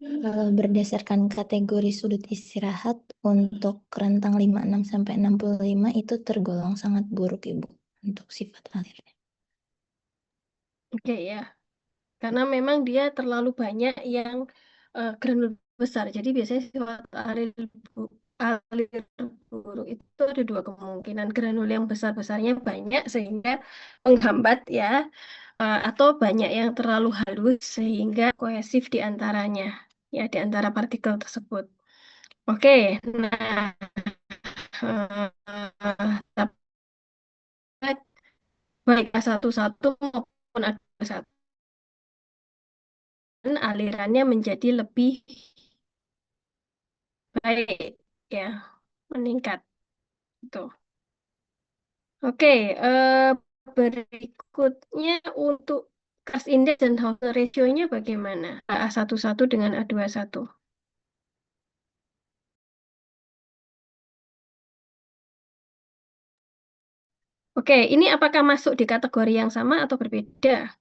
Kalau berdasarkan kategori sudut istirahat untuk rentang 56 sampai 65 itu tergolong sangat buruk, Ibu, untuk sifat alirnya. Oke ya, karena memang dia terlalu banyak yang granul besar. Jadi biasanya sifat alir buruk itu ada dua kemungkinan. Granul yang besar-besarnya banyak sehingga menghambat ya, atau banyak yang terlalu halus sehingga kohesif di antaranya, ya di antara partikel tersebut. Oke, nah tapi baik A11 maupun A21 alirannya menjadi lebih baik ya, meningkat. Tuh. Oke, berikutnya untuk Cast Index dan Hauser ratio-nya bagaimana? A11 dengan A21. Oke, ini apakah masuk di kategori yang sama atau berbeda?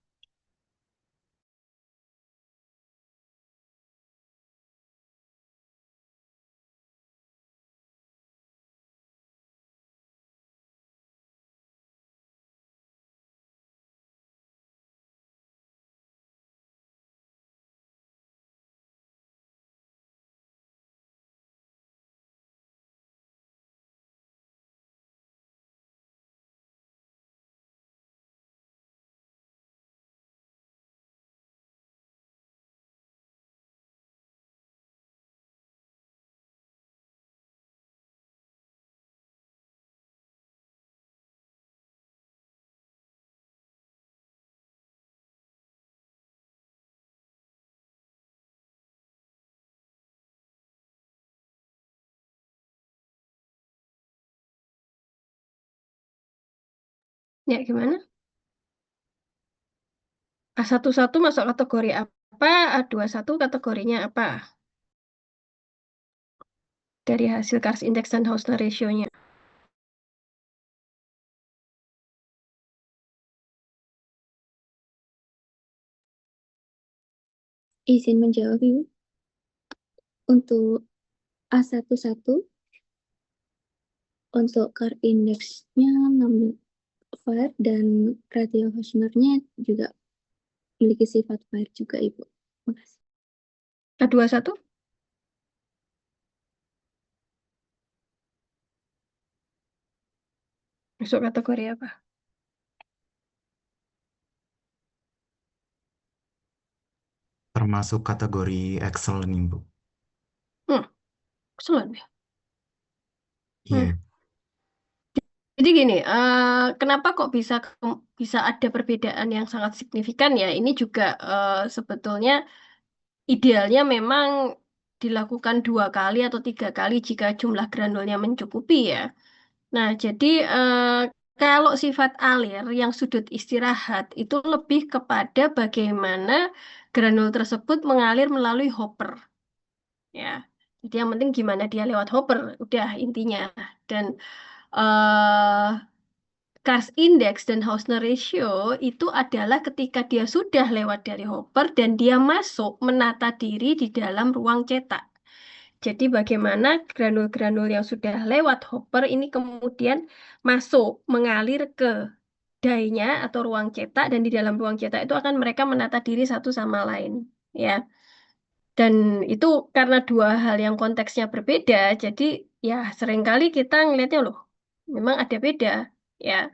Ya, gimana? A11 masuk kategori apa? A21 kategorinya apa? Dari hasil Cars Index dan Hausner ratio-nya. Izin menjawab, Ibu. Untuk A11, untuk car index-nya 16 Fire dan radio Hausner-nya juga memiliki sifat Fire juga, Ibu. Makasih. A21? Masuk kategori apa? Termasuk kategori excellent, Ibu. Excellent ya. Iya. Jadi gini, kenapa kok bisa ada perbedaan yang sangat signifikan ya? Ini juga sebetulnya idealnya memang dilakukan 2 kali atau 3 kali jika jumlah granulnya mencukupi ya. Nah, jadi kalau sifat alir yang sudut istirahat itu lebih kepada bagaimana granul tersebut mengalir melalui hopper ya. Jadi yang penting gimana dia lewat hopper, udah intinya. Dan eh Cars Index dan Hausner ratio itu adalah ketika dia sudah lewat dari hopper dan dia masuk menata diri di dalam ruang cetak. Jadi bagaimana granul-granul yang sudah lewat hopper ini kemudian masuk, mengalir ke die-nya atau ruang cetak, dan di dalam ruang cetak itu akan mereka menata diri satu sama lain. Ya, dan itu karena dua hal yang konteksnya berbeda, jadi ya seringkali kita ngelihatnya loh, memang ada beda. Ya,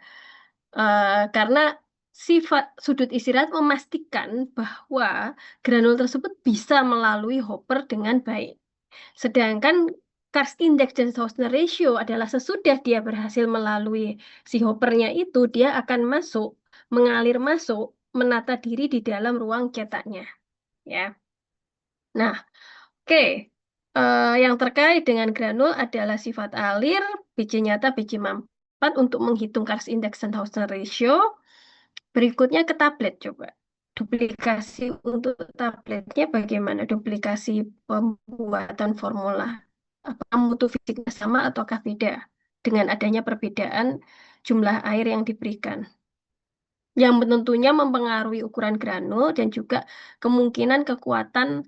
karena sifat sudut istirahat memastikan bahwa granul tersebut bisa melalui hopper dengan baik. Sedangkan Cars Index dan Hausner ratio adalah sesudah dia berhasil melalui si hoppernya itu, dia akan masuk, mengalir masuk, menata diri di dalam ruang cetaknya. Ya. Nah, oke. Yang terkait dengan granul adalah sifat alir, biji nyata, biji mampat untuk menghitung Cars Index dan Hausner ratio. Berikutnya ke tablet coba. Duplikasi untuk tabletnya bagaimana? Duplikasi pembuatan formula. Apakah mutu fisiknya sama ataukah beda? Dengan adanya perbedaan jumlah air yang diberikan. Yang tentunya mempengaruhi ukuran granul dan juga kemungkinan kekuatan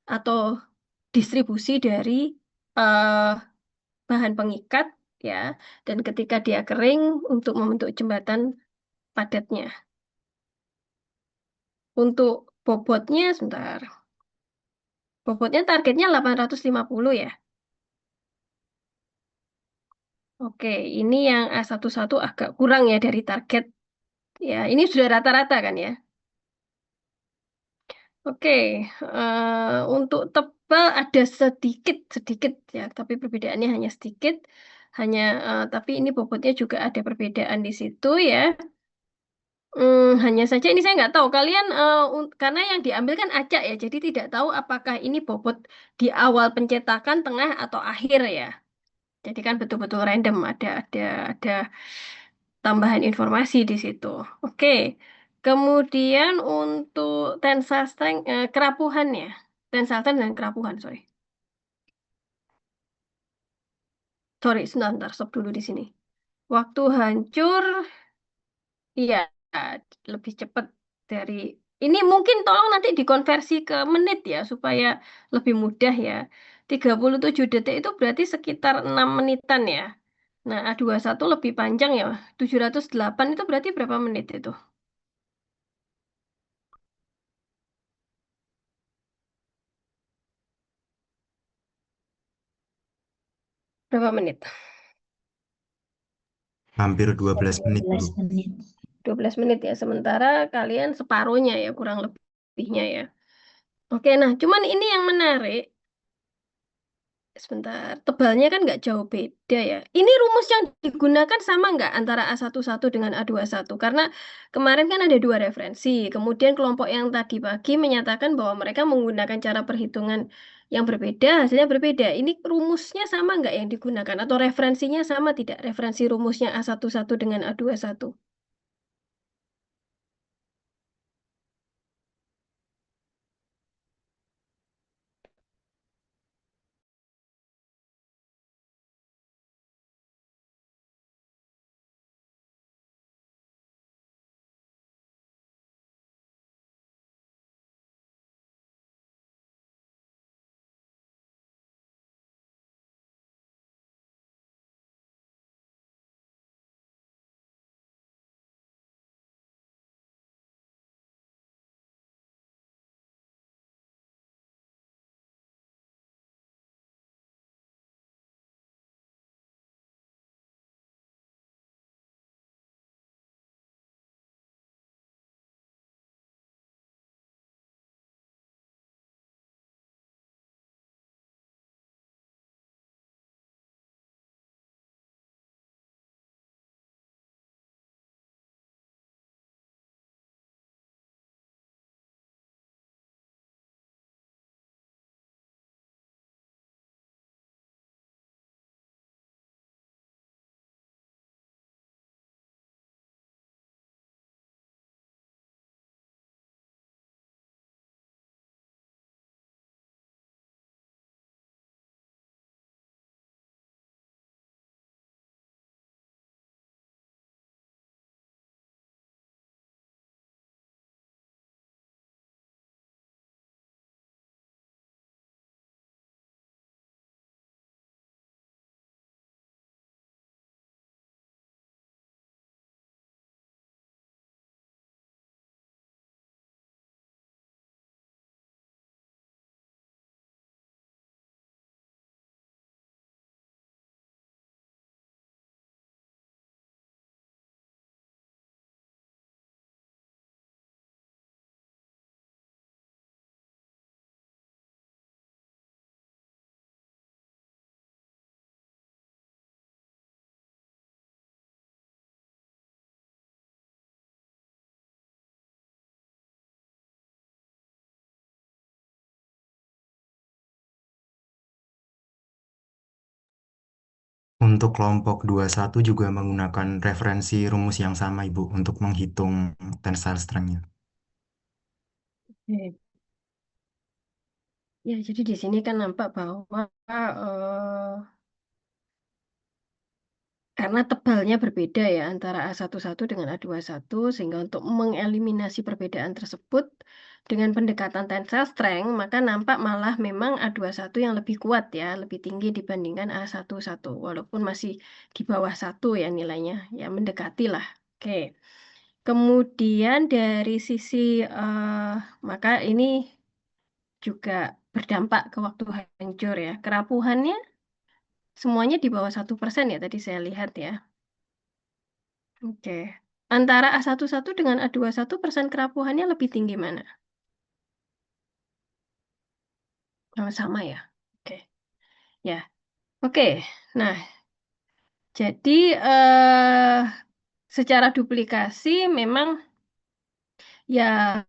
atau distribusi dari eh, bahan pengikat ya, dan ketika dia kering untuk membentuk jembatan padatnya. Untuk bobotnya sebentar. Bobotnya targetnya 850 ya. Oke, ini yang A11 agak kurang ya dari target. Ya, ini sudah rata-rata kan ya. Oke, untuk tebal ada sedikit sedikit ya, tapi perbedaannya hanya sedikit. Hanya, tapi ini bobotnya juga ada perbedaan di situ ya. Hanya saja ini saya nggak tahu kalian karena yang diambil kan acak ya, jadi tidak tahu apakah ini bobot di awal pencetakan, tengah atau akhir ya. Jadi kan betul-betul random, ada tambahan informasi di situ. Oke. Kemudian untuk tensile strength kerapuhan ya. Tensile strength dan kerapuhan, sorry. Sorry, sebentar, stop dulu di sini. Waktu hancur, iya, lebih cepat dari ini mungkin tolong nanti dikonversi ke menit ya supaya lebih mudah ya. 37 detik itu berarti sekitar 6 menitan ya. Nah, A21 lebih panjang ya. 708 itu berarti berapa menit itu? Berapa menit? Hampir 12 menit, Bu. 12 menit. 12 menit ya. Sementara kalian separuhnya ya, kurang lebihnya ya. Oke, nah cuman ini yang menarik. Sebentar, tebalnya kan nggak jauh beda ya. Ini rumus yang digunakan sama nggak antara A11 dengan A21? Karena kemarin kan ada dua referensi. Kemudian kelompok yang tadi pagi menyatakan bahwa mereka menggunakan cara perhitungan yang berbeda, hasilnya berbeda. Ini rumusnya sama nggak yang digunakan? Atau referensinya sama tidak? Referensi rumusnya A11 dengan A21? Untuk kelompok 21 juga menggunakan referensi rumus yang sama, Ibu, untuk menghitung tensile strength-nya. Oke. Ya, jadi di sini kan nampak bahwa karena tebalnya berbeda ya antara A11 dengan A21, sehingga untuk mengeliminasi perbedaan tersebut dengan pendekatan tensile strength, maka nampak malah memang A21 yang lebih kuat ya, lebih tinggi dibandingkan A11, walaupun masih di bawah 1 ya nilainya, ya mendekati lah. Oke. Kemudian dari sisi, maka ini juga berdampak ke waktu hancur ya. Kerapuhannya semuanya di bawah 1% ya, tadi saya lihat ya. Oke. Antara A11 dengan A21 persen kerapuhannya lebih tinggi mana? Sama-sama ya. Oke. Ya. Oke. Nah, jadi secara duplikasi memang ya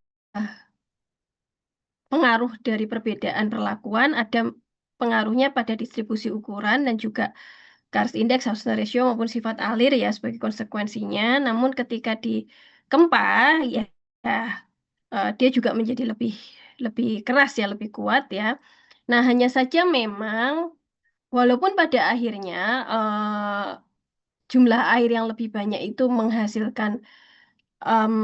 pengaruh dari perbedaan perlakuan ada pengaruhnya pada distribusi ukuran dan juga Kars Index, Hausner Ratio maupun sifat alir ya sebagai konsekuensinya. Namun ketika dikempah ya dia juga menjadi lebih lebih keras ya, lebih kuat ya. Nah, hanya saja memang walaupun pada akhirnya jumlah air yang lebih banyak itu menghasilkan em,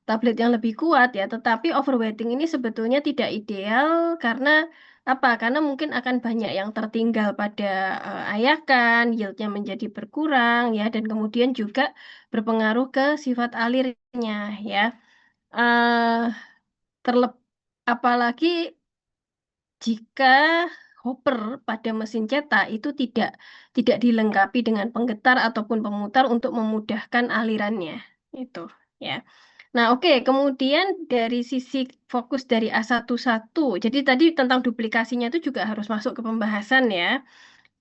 tablet yang lebih kuat ya, tetapi overweighting ini sebetulnya tidak ideal karena apa? Karena mungkin akan banyak yang tertinggal pada ayakan, yieldnya menjadi berkurang ya, dan kemudian juga berpengaruh ke sifat alirnya ya. Eh terlep Apalagi jika hopper pada mesin cetak itu tidak dilengkapi dengan penggetar ataupun pemutar untuk memudahkan alirannya itu ya. Nah, oke, kemudian dari sisi fokus dari A11, jadi tadi tentang duplikasinya itu juga harus masuk ke pembahasan ya.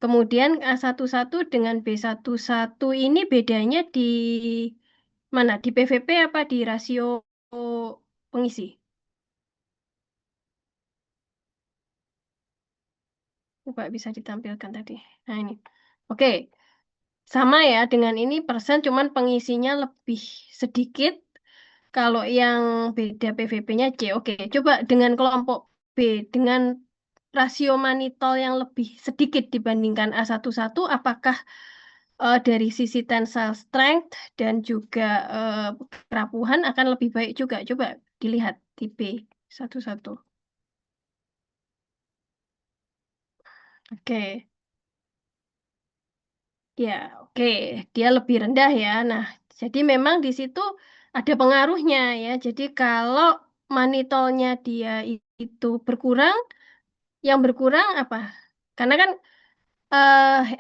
Kemudian A11 dengan B11 ini bedanya di mana? Di PVP apa di rasio pengisi? Coba bisa ditampilkan tadi. Nah, ini. Oke, sama ya dengan ini persen, cuman pengisinya lebih sedikit. Kalau yang beda PVP-nya C. Oke, coba dengan kelompok B, dengan rasio manitol yang lebih sedikit dibandingkan A11, apakah dari sisi tensile strength dan juga kerapuhan akan lebih baik juga? Coba dilihat di B11. Oke. Ya, oke, dia lebih rendah ya. Nah, jadi memang di situ ada pengaruhnya ya. Jadi kalau manitolnya dia itu berkurang, yang berkurang apa? Karena kan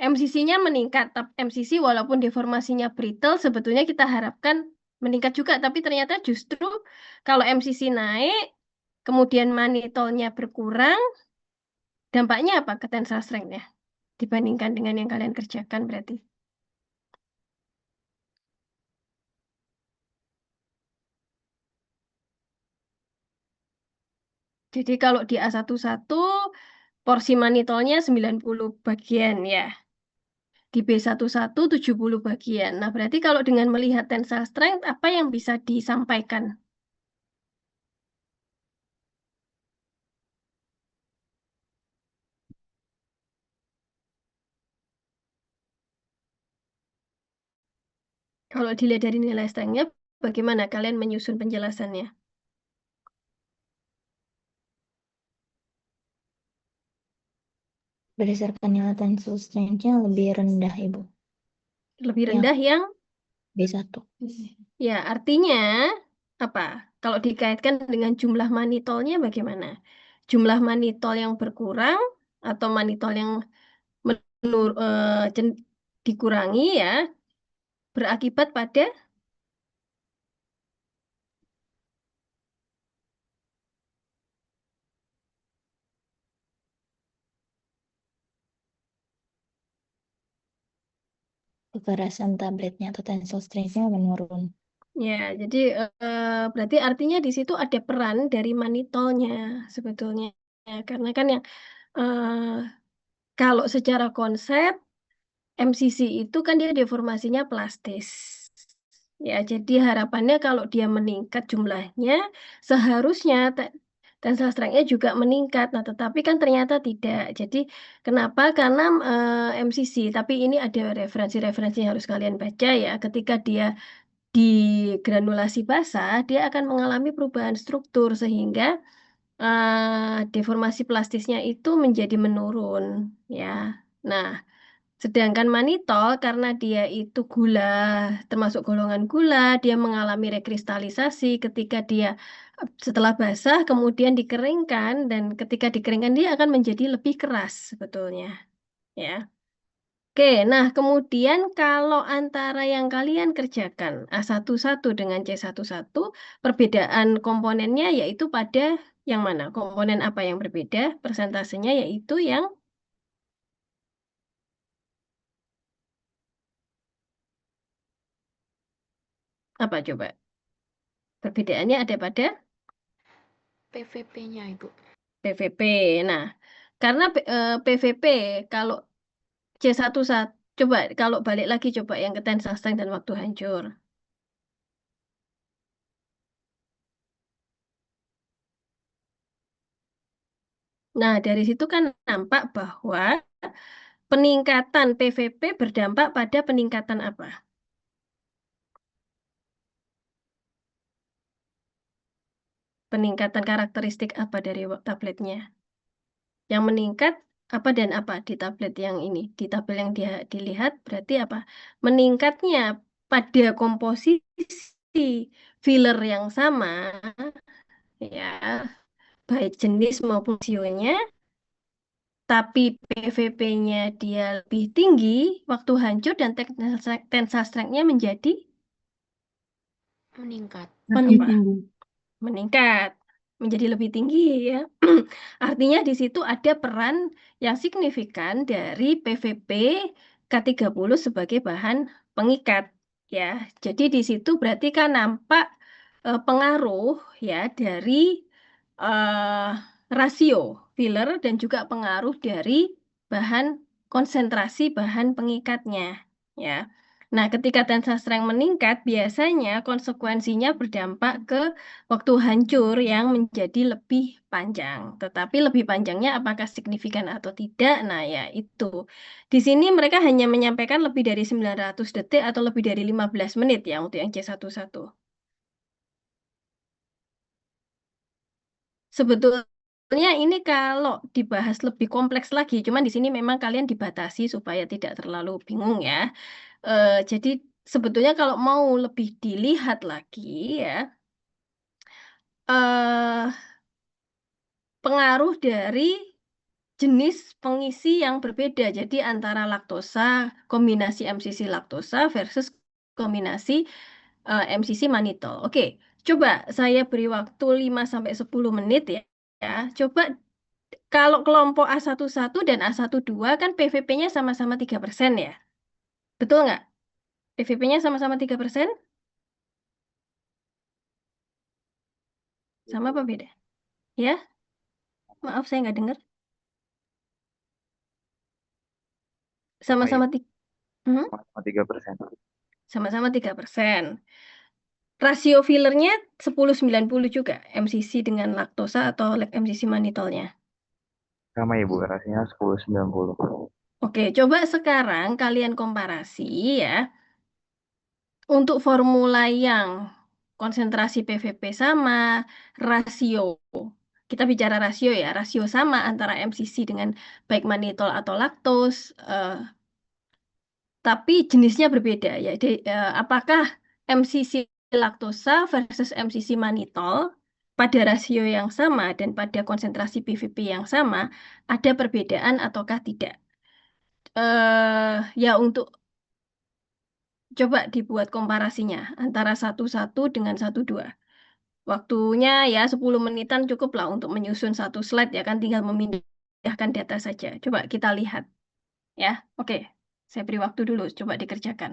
MCC-nya meningkat, MCC walaupun deformasinya brittle sebetulnya kita harapkan meningkat juga, tapi ternyata justru kalau MCC naik, kemudian manitolnya berkurang, dampaknya apa ke tensile strength-nya dibandingkan dengan yang kalian kerjakan berarti? Jadi kalau di A11 porsi manitolnya 90 bagian ya. Di B11 70 bagian. Nah, berarti kalau dengan melihat tensile strength apa yang bisa disampaikan? Kalau dilihat dari nilai strength-nya bagaimana kalian menyusun penjelasannya? Berdasarkan nilai tensile strength-nya lebih rendah, Ibu. Lebih Yang rendah yang B1. ya artinya apa? Kalau dikaitkan dengan jumlah manitolnya bagaimana? Jumlah manitol yang berkurang atau manitol yang dikurangi ya berakibat pada Kekerasan tabletnya atau tensile strength-nya menurun. ya, jadi berarti artinya di situ ada peran dari manitolnya sebetulnya. Ya, karena kan yang eh, kalau secara konsep MCC itu kan dia deformasinya plastis. Ya, jadi harapannya kalau dia meningkat jumlahnya seharusnya tensile strength-nya juga meningkat. Nah, tetapi kan ternyata tidak. Jadi, kenapa? Karena MCC, tapi ini ada referensi-referensi yang harus kalian baca ya. Ketika dia di granulasi basah, dia akan mengalami perubahan struktur sehingga deformasi plastisnya itu menjadi menurun ya. Nah, sedangkan manitol karena dia itu gula, termasuk golongan gula, dia mengalami rekristalisasi ketika dia setelah basah kemudian dikeringkan dan ketika dikeringkan dia akan menjadi lebih keras sebetulnya ya. Oke, nah kemudian kalau antara yang kalian kerjakan A11 dengan C11, perbedaan komponennya yaitu pada yang mana? Komponen apa yang berbeda? Persentasenya yaitu yang apa coba? Perbedaannya ada pada PVP-nya, Ibu. PVP. Nah, karena PVP kalau C11, coba kalau balik lagi coba yang ke tensile strength dan waktu hancur. Nah, dari situ kan nampak bahwa peningkatan PVP berdampak pada peningkatan apa? Peningkatan karakteristik apa dari tabletnya? Yang meningkat apa dan apa di tablet yang ini? Di tabel yang dia dilihat berarti apa? Meningkatnya pada komposisi filler yang sama, ya, baik jenis maupun rasionya, tapi PVP-nya dia lebih tinggi, waktu hancur dan tensile strength-nya menjadi Meningkat. Lebih apa? tinggi. Meningkat, menjadi lebih tinggi ya. Artinya di situ ada peran yang signifikan dari PVP K30 sebagai bahan pengikat ya. Jadi di situ berarti kan nampak pengaruh ya dari eh, rasio filler dan juga pengaruh dari bahan konsentrasi bahan pengikatnya ya. Nah, ketika tensile strength meningkat, biasanya konsekuensinya berdampak ke waktu hancur yang menjadi lebih panjang. Tetapi lebih panjangnya apakah signifikan atau tidak? Nah, ya itu. Di sini mereka hanya menyampaikan lebih dari 900 detik atau lebih dari 15 menit ya untuk yang C11. Sebetulnya ini kalau dibahas lebih kompleks lagi, cuman di sini memang kalian dibatasi supaya tidak terlalu bingung ya. Jadi sebetulnya kalau mau lebih dilihat lagi ya, eh pengaruh dari jenis pengisi yang berbeda. Jadi antara laktosa, kombinasi MCC laktosa versus kombinasi MCC manitol. Oke, coba saya beri waktu 5 sampai 10 menit ya. Ya, coba kalau kelompok A11 dan A12 kan PVP-nya sama-sama 3% ya. Betul nggak? PVP-nya sama-sama 3%? Sama apa beda? Ya, maaf saya nggak dengar. Sama ya, Sama-sama Hmm? sama 3%. Sama-sama 3%. Rasio fillernya 10-90 juga, MCC dengan laktosa atau MCC manitolnya. Sama ya, Bu, rasanya 10-90. Oke, coba sekarang kalian komparasi ya. Untuk formula yang konsentrasi PVP sama, rasio. Kita bicara rasio ya, rasio sama antara MCC dengan baik manitol atau laktos, tapi jenisnya berbeda ya. Apakah MCC laktosa versus MCC manitol pada rasio yang sama dan pada konsentrasi PVP yang sama ada perbedaan ataukah tidak? Ya untuk coba dibuat komparasinya antara 11 dengan 12. Waktunya ya 10 menitan cukup lah untuk menyusun satu slide ya kan tinggal memindahkan data saja. Coba kita lihat ya. Oke, saya beri waktu dulu coba dikerjakan.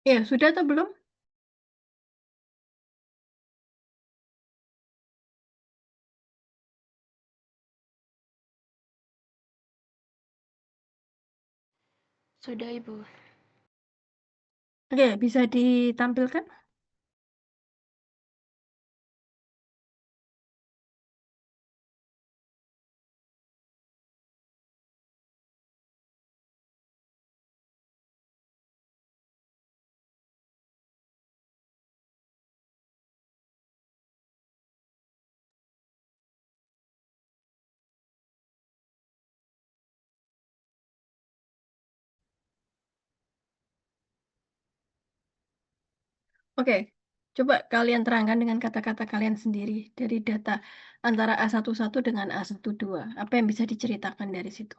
Ya, sudah atau belum? Sudah, Ibu. Oke, bisa ditampilkan? Oke, coba kalian terangkan dengan kata-kata kalian sendiri dari data antara A11 dengan A12. Apa yang bisa diceritakan dari situ?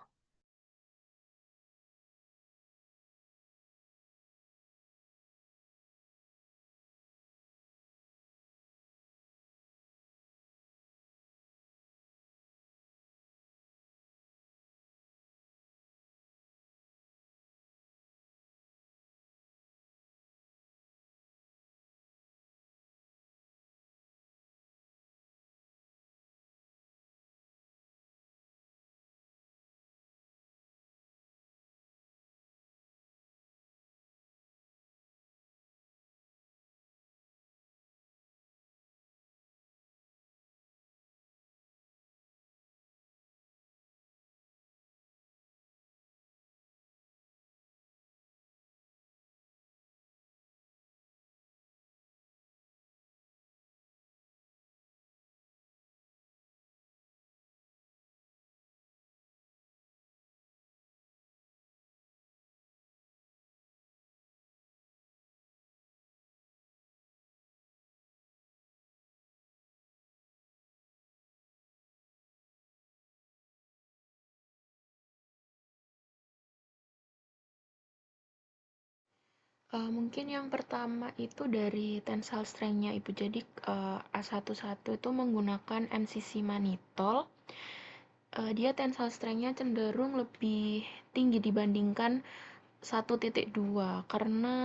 Mungkin yang pertama itu dari tensile strength-nya, Ibu. Jadi A11 itu menggunakan MCC mannitol. Dia tensile strength-nya cenderung lebih tinggi dibandingkan 1.2 karena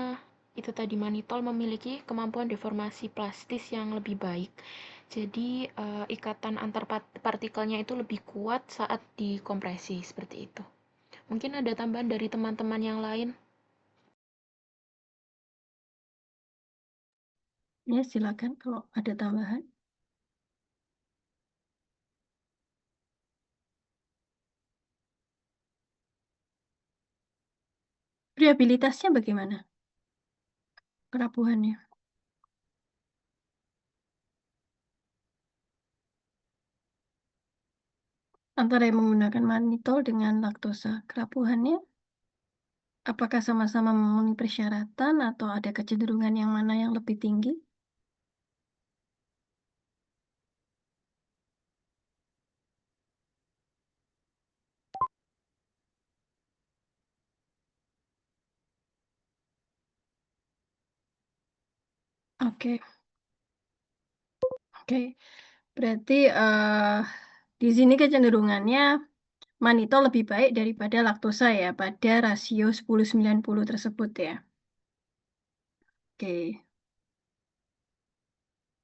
itu tadi mannitol memiliki kemampuan deformasi plastis yang lebih baik. Jadi ikatan antar partikelnya itu lebih kuat saat dikompresi seperti itu. Mungkin ada tambahan dari teman-teman yang lain. Ya, silakan kalau ada tambahan. Reliabilitasnya bagaimana? Kerapuhannya. Antara yang menggunakan mannitol dengan laktosa. Kerapuhannya, apakah sama-sama memenuhi persyaratan atau ada kecenderungan yang mana yang lebih tinggi? Oke, oke. Berarti di sini kecenderungannya mannitol lebih baik daripada laktosa ya pada rasio 10-90 tersebut ya. Oke.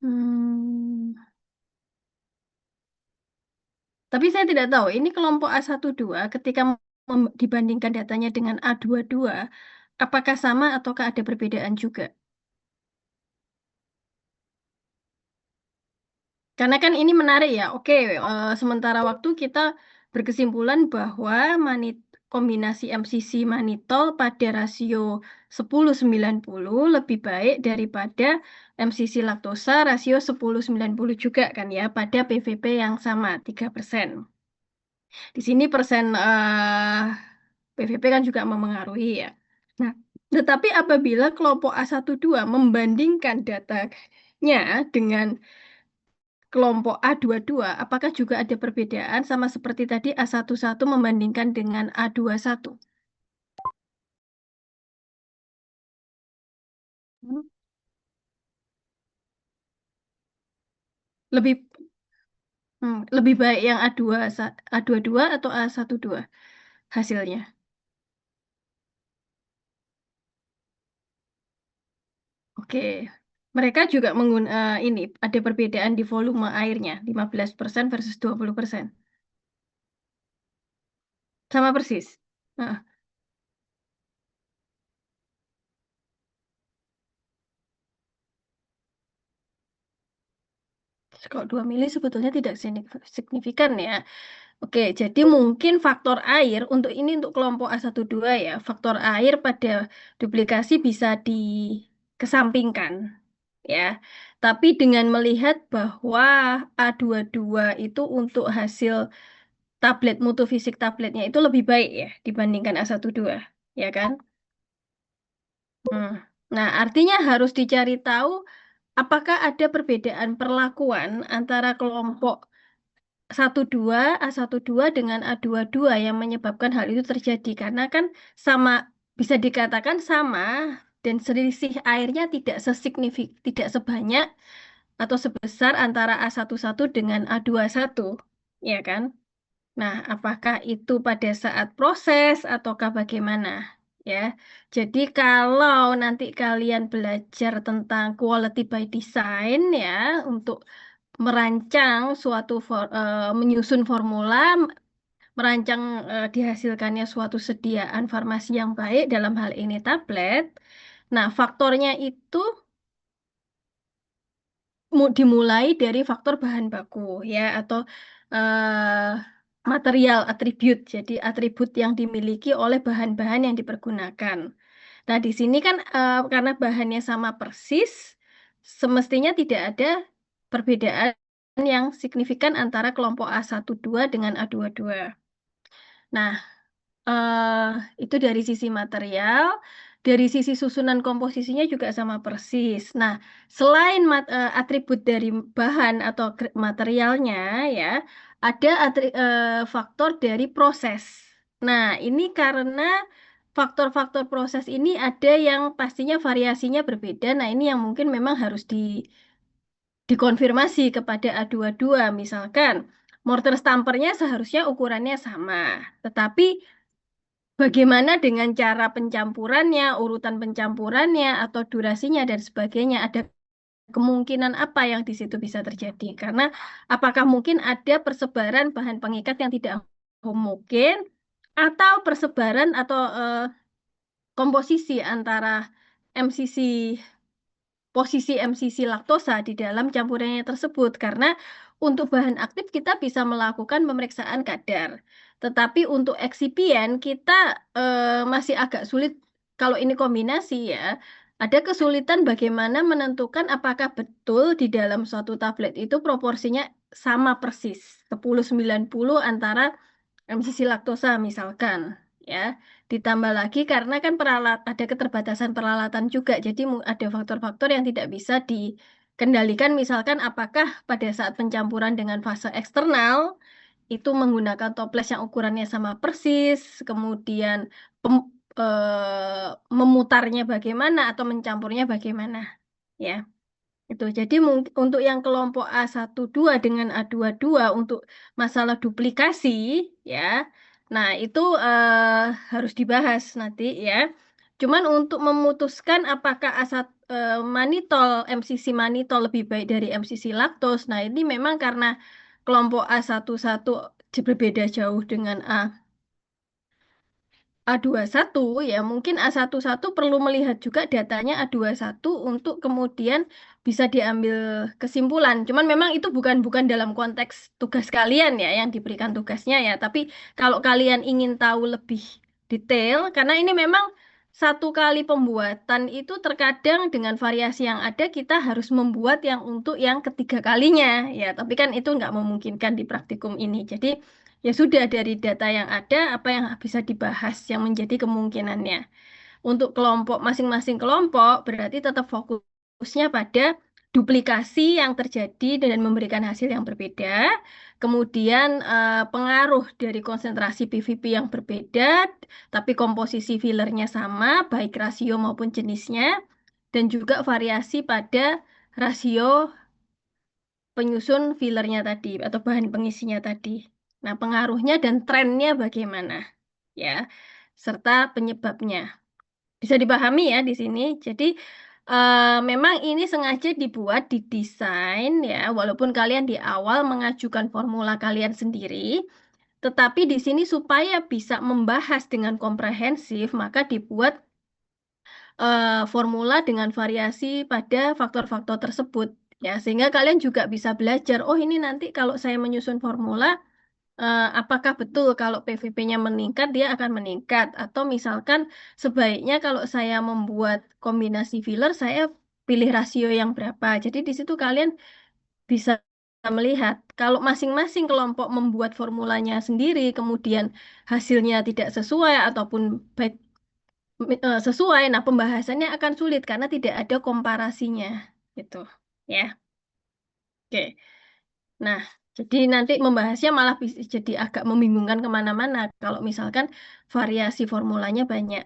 Hmm. Tapi saya tidak tahu, ini kelompok A12 ketika dibandingkan datanya dengan A22, apakah sama ataukah ada perbedaan juga? Karena kan ini menarik ya. Oke, sementara waktu kita berkesimpulan bahwa kombinasi MCC mannitol pada rasio 10-90 lebih baik daripada MCC laktosa rasio 10-90 juga kan ya pada PVP yang sama 3%. Di sini persen PVP kan juga memengaruhi ya. Nah, tetapi apabila kelompok A12 membandingkan datanya dengan kelompok A22, apakah juga ada perbedaan sama seperti tadi A11 membandingkan dengan A21? Hmm. Lebih lebih baik yang A22 atau A12 hasilnya? Oke. Mereka juga ini ada perbedaan di volume airnya, 15% versus 20%. Sama persis. Nah, kalau 2 mili sebetulnya tidak signifikan ya. Oke, jadi mungkin faktor air untuk ini untuk kelompok A12 ya, faktor air pada duplikasi bisa dikesampingkan ya. Tapi dengan melihat bahwa A22 itu untuk hasil tablet mutu fisik tabletnya itu lebih baik ya dibandingkan A12, ya kan? Hmm. Nah, artinya harus dicari tahu apakah ada perbedaan perlakuan antara kelompok 12 A12 dengan A22 yang menyebabkan hal itu terjadi. Karena kan sama, bisa dikatakan sama, dan selisih airnya tidak sebanyak atau sebesar antara A11 dengan A21, ya kan? Nah, apakah itu pada saat proses ataukah bagaimana? Ya, jadi kalau nanti kalian belajar tentang quality by design ya, untuk merancang menyusun formula, merancang dihasilkannya suatu sediaan farmasi yang baik dalam hal ini tablet. Nah, faktornya itu dimulai dari faktor bahan baku ya atau material atribut. Jadi atribut yang dimiliki oleh bahan-bahan yang dipergunakan. Nah, di sini kan karena bahannya sama persis, semestinya tidak ada perbedaan yang signifikan antara kelompok A12 dengan A22. Nah, itu dari sisi material, dari sisi susunan komposisinya juga sama persis. Nah, selain atribut dari bahan atau materialnya, ya, ada faktor dari proses. Nah, ini karena faktor-faktor proses ini ada yang pastinya variasinya berbeda. Nah, ini yang mungkin memang harus dikonfirmasi kepada A22. Misalkan, mortar stampernya seharusnya ukurannya sama, tetapi bagaimana dengan cara pencampurannya, urutan pencampurannya, atau durasinya, dan sebagainya? Ada kemungkinan apa yang di situ bisa terjadi? Karena apakah mungkin ada persebaran bahan pengikat yang tidak homogen, atau persebaran atau komposisi antara MCC posisi MCC laktosa di dalam campurannya tersebut karena untuk bahan aktif kita bisa melakukan pemeriksaan kadar. Tetapi untuk eksipien kita masih agak sulit kalau ini kombinasi ya. Ada kesulitan bagaimana menentukan apakah betul di dalam suatu tablet itu proporsinya sama persis 10-90 antara MCC laktosa misalkan ya. Ditambah lagi karena kan ada keterbatasan peralatan juga, jadi ada faktor-faktor yang tidak bisa dikendalikan. Misalkan apakah pada saat pencampuran dengan fase eksternal itu menggunakan toples yang ukurannya sama persis, kemudian memutarnya bagaimana atau mencampurnya bagaimana, ya. Itu. Jadi untuk yang kelompok A12 dengan A22 untuk masalah duplikasi ya. Nah, itu harus dibahas nanti ya. Cuman untuk memutuskan apakah MCC manitol lebih baik dari MCC laktos. Nah, ini memang karena kelompok A11 berbeda jauh dengan A21 ya mungkin A11 perlu melihat juga datanya A21 untuk kemudian bisa diambil kesimpulan. Cuman memang itu bukan dalam konteks tugas kalian ya yang diberikan tugasnya ya. Tapi kalau kalian ingin tahu lebih detail karena ini memang satu kali pembuatan itu terkadang dengan variasi yang ada kita harus membuat yang untuk yang ketiga kalinya ya. Tapi kan itu nggak memungkinkan di praktikum ini. Jadi ya sudah dari data yang ada, apa yang bisa dibahas yang menjadi kemungkinannya. Untuk kelompok masing-masing kelompok berarti tetap fokusnya pada duplikasi yang terjadi dan memberikan hasil yang berbeda. Kemudian pengaruh dari konsentrasi PVP yang berbeda, tapi komposisi fillernya sama, baik rasio maupun jenisnya. Dan juga variasi pada rasio penyusun fillernya tadi atau bahan pengisinya tadi. Nah, pengaruhnya dan trennya bagaimana ya, serta penyebabnya. Bisa dipahami ya di sini. Jadi memang ini sengaja didesain ya, walaupun kalian di awal mengajukan formula kalian sendiri, tetapi di sini supaya bisa membahas dengan komprehensif, maka dibuat formula dengan variasi pada faktor-faktor tersebut. Ya, sehingga kalian juga bisa belajar, oh ini nanti kalau saya menyusun formula, apakah betul kalau PVP-nya meningkat, dia akan meningkat. Atau misalkan sebaiknya kalau saya membuat kombinasi filler, saya pilih rasio yang berapa. Jadi di situ kalian bisa melihat kalau masing-masing kelompok membuat formulanya sendiri, kemudian hasilnya tidak sesuai ataupun baik sesuai, nah pembahasannya akan sulit karena tidak ada komparasinya, gitu. Ya, oke. Nah, jadi nanti membahasnya malah bisa jadi agak membingungkan kemana-mana kalau misalkan variasi formulanya banyak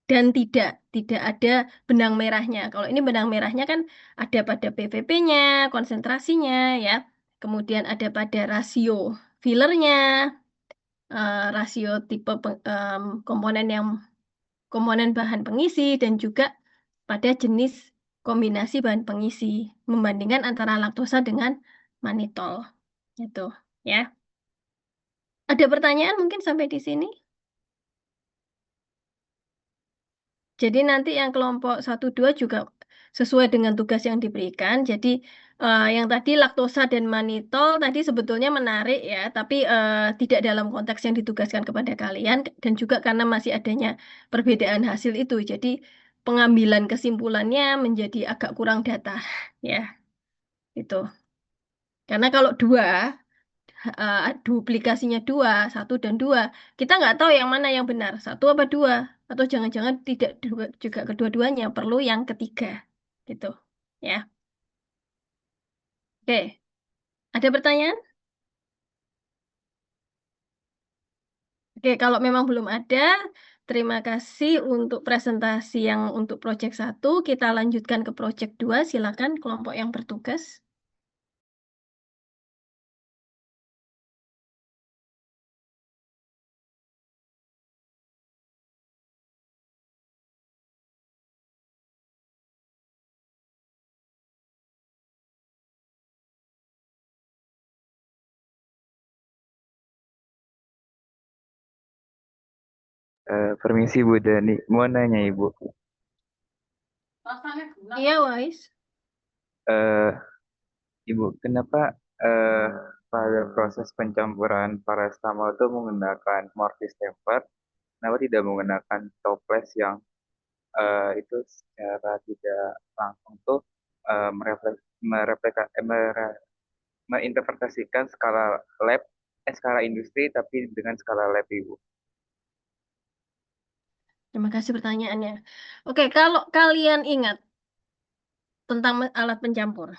dan tidak ada benang merahnya. Kalau ini benang merahnya kan ada pada PVP-nya, konsentrasinya, ya. Kemudian ada pada rasio fillernya, rasio tipe komponen yang komponen bahan pengisi dan juga pada jenis kombinasi bahan pengisi membandingkan antara laktosa dengan manitol. Gitu, ya. Ada pertanyaan mungkin sampai di sini? Jadi nanti yang kelompok 1-2 juga sesuai dengan tugas yang diberikan. Jadi yang tadi laktosa dan manitol tadi sebetulnya menarik ya, tapi tidak dalam konteks yang ditugaskan kepada kalian dan juga karena masih adanya perbedaan hasil itu. Jadi pengambilan kesimpulannya menjadi agak kurang data ya, itu. Karena kalau duplikasinya 1 dan 2, kita nggak tahu yang mana yang benar, 1 apa 2, atau jangan-jangan tidak juga kedua-duanya, perlu yang ketiga, gitu, ya. Oke, ada pertanyaan? Oke, kalau memang belum ada, terima kasih untuk presentasi yang untuk proyek 1. Kita lanjutkan ke proyek 2. Silakan kelompok yang bertugas. Permisi Bu Dani, mau nanya Ibu, Iya, Wais. eh, Ibu, kenapa eh, pada proses pencampuran paracetamol itu menggunakan morphine temper, kenapa tidak menggunakan toples yang itu secara tidak langsung tuh menginterpretasikan skala lab, skala industri, tapi dengan skala lab Ibu. Terima kasih pertanyaannya. Oke, kalau kalian ingat tentang alat pencampur.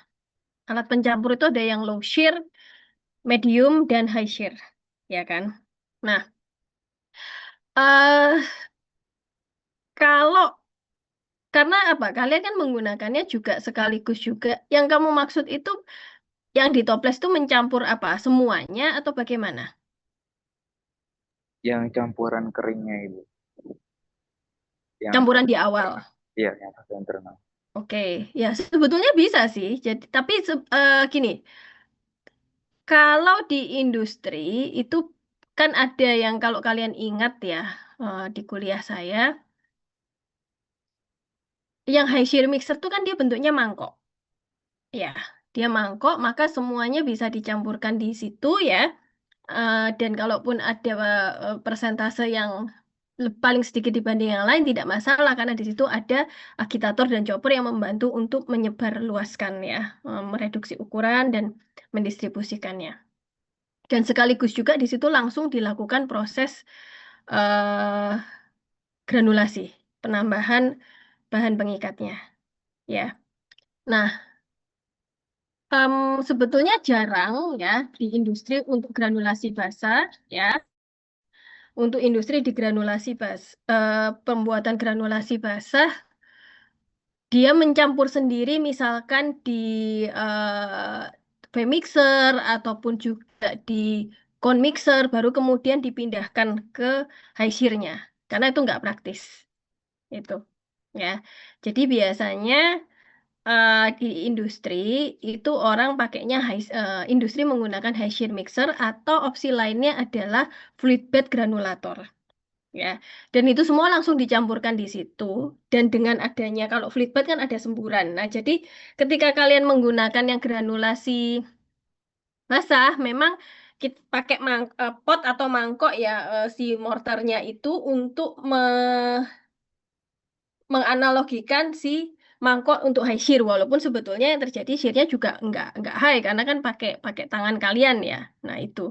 Alat pencampur itu ada yang low shear, medium, dan high shear. Ya kan? Nah, eh kalau karena apa? Kalian kan menggunakannya juga sekaligus juga. Yang kamu maksud itu yang di toples itu mencampur apa? Semuanya atau bagaimana? Yang campuran keringnya Ibu, yang Campuran di awal. iya yang satu internal. Oke, ya sebetulnya bisa sih. Jadi, tapi gini, kalau di industri itu kan ada yang kalau kalian ingat ya di kuliah saya, yang high shear mixer itu kan dia bentuknya mangkok. Ya, dia mangkok, maka semuanya bisa dicampurkan di situ ya. Dan kalaupun ada persentase yang paling sedikit dibanding yang lain tidak masalah karena di situ ada agitator dan chopper yang membantu untuk menyebarluaskan ya, mereduksi ukuran dan mendistribusikannya. Dan sekaligus juga di situ langsung dilakukan proses eh, granulasi, penambahan bahan pengikatnya ya. Nah, sebetulnya jarang ya di industri untuk granulasi basah ya. Untuk industri di granulasi pembuatan granulasi basah, dia mencampur sendiri misalkan di V-mixer ataupun juga di cone mixer, baru kemudian dipindahkan ke high shear-nya. Karena itu nggak praktis. Itu. ya. Jadi biasanya di industri itu orang pakainya industri menggunakan high shear mixer atau opsi lainnya adalah fluid bed granulator. Ya, dan itu semua langsung dicampurkan di situ. Dan dengan adanya kalau fluid bed kan ada semburan. Nah, jadi ketika kalian menggunakan yang granulasi basah, memang kita pakai pot atau mangkok ya si mortarnya itu untuk menganalogikan si mangkok untuk high shear, walaupun sebetulnya yang terjadi shearnya juga enggak high karena kan pakai pakai tangan kalian ya. Nah, itu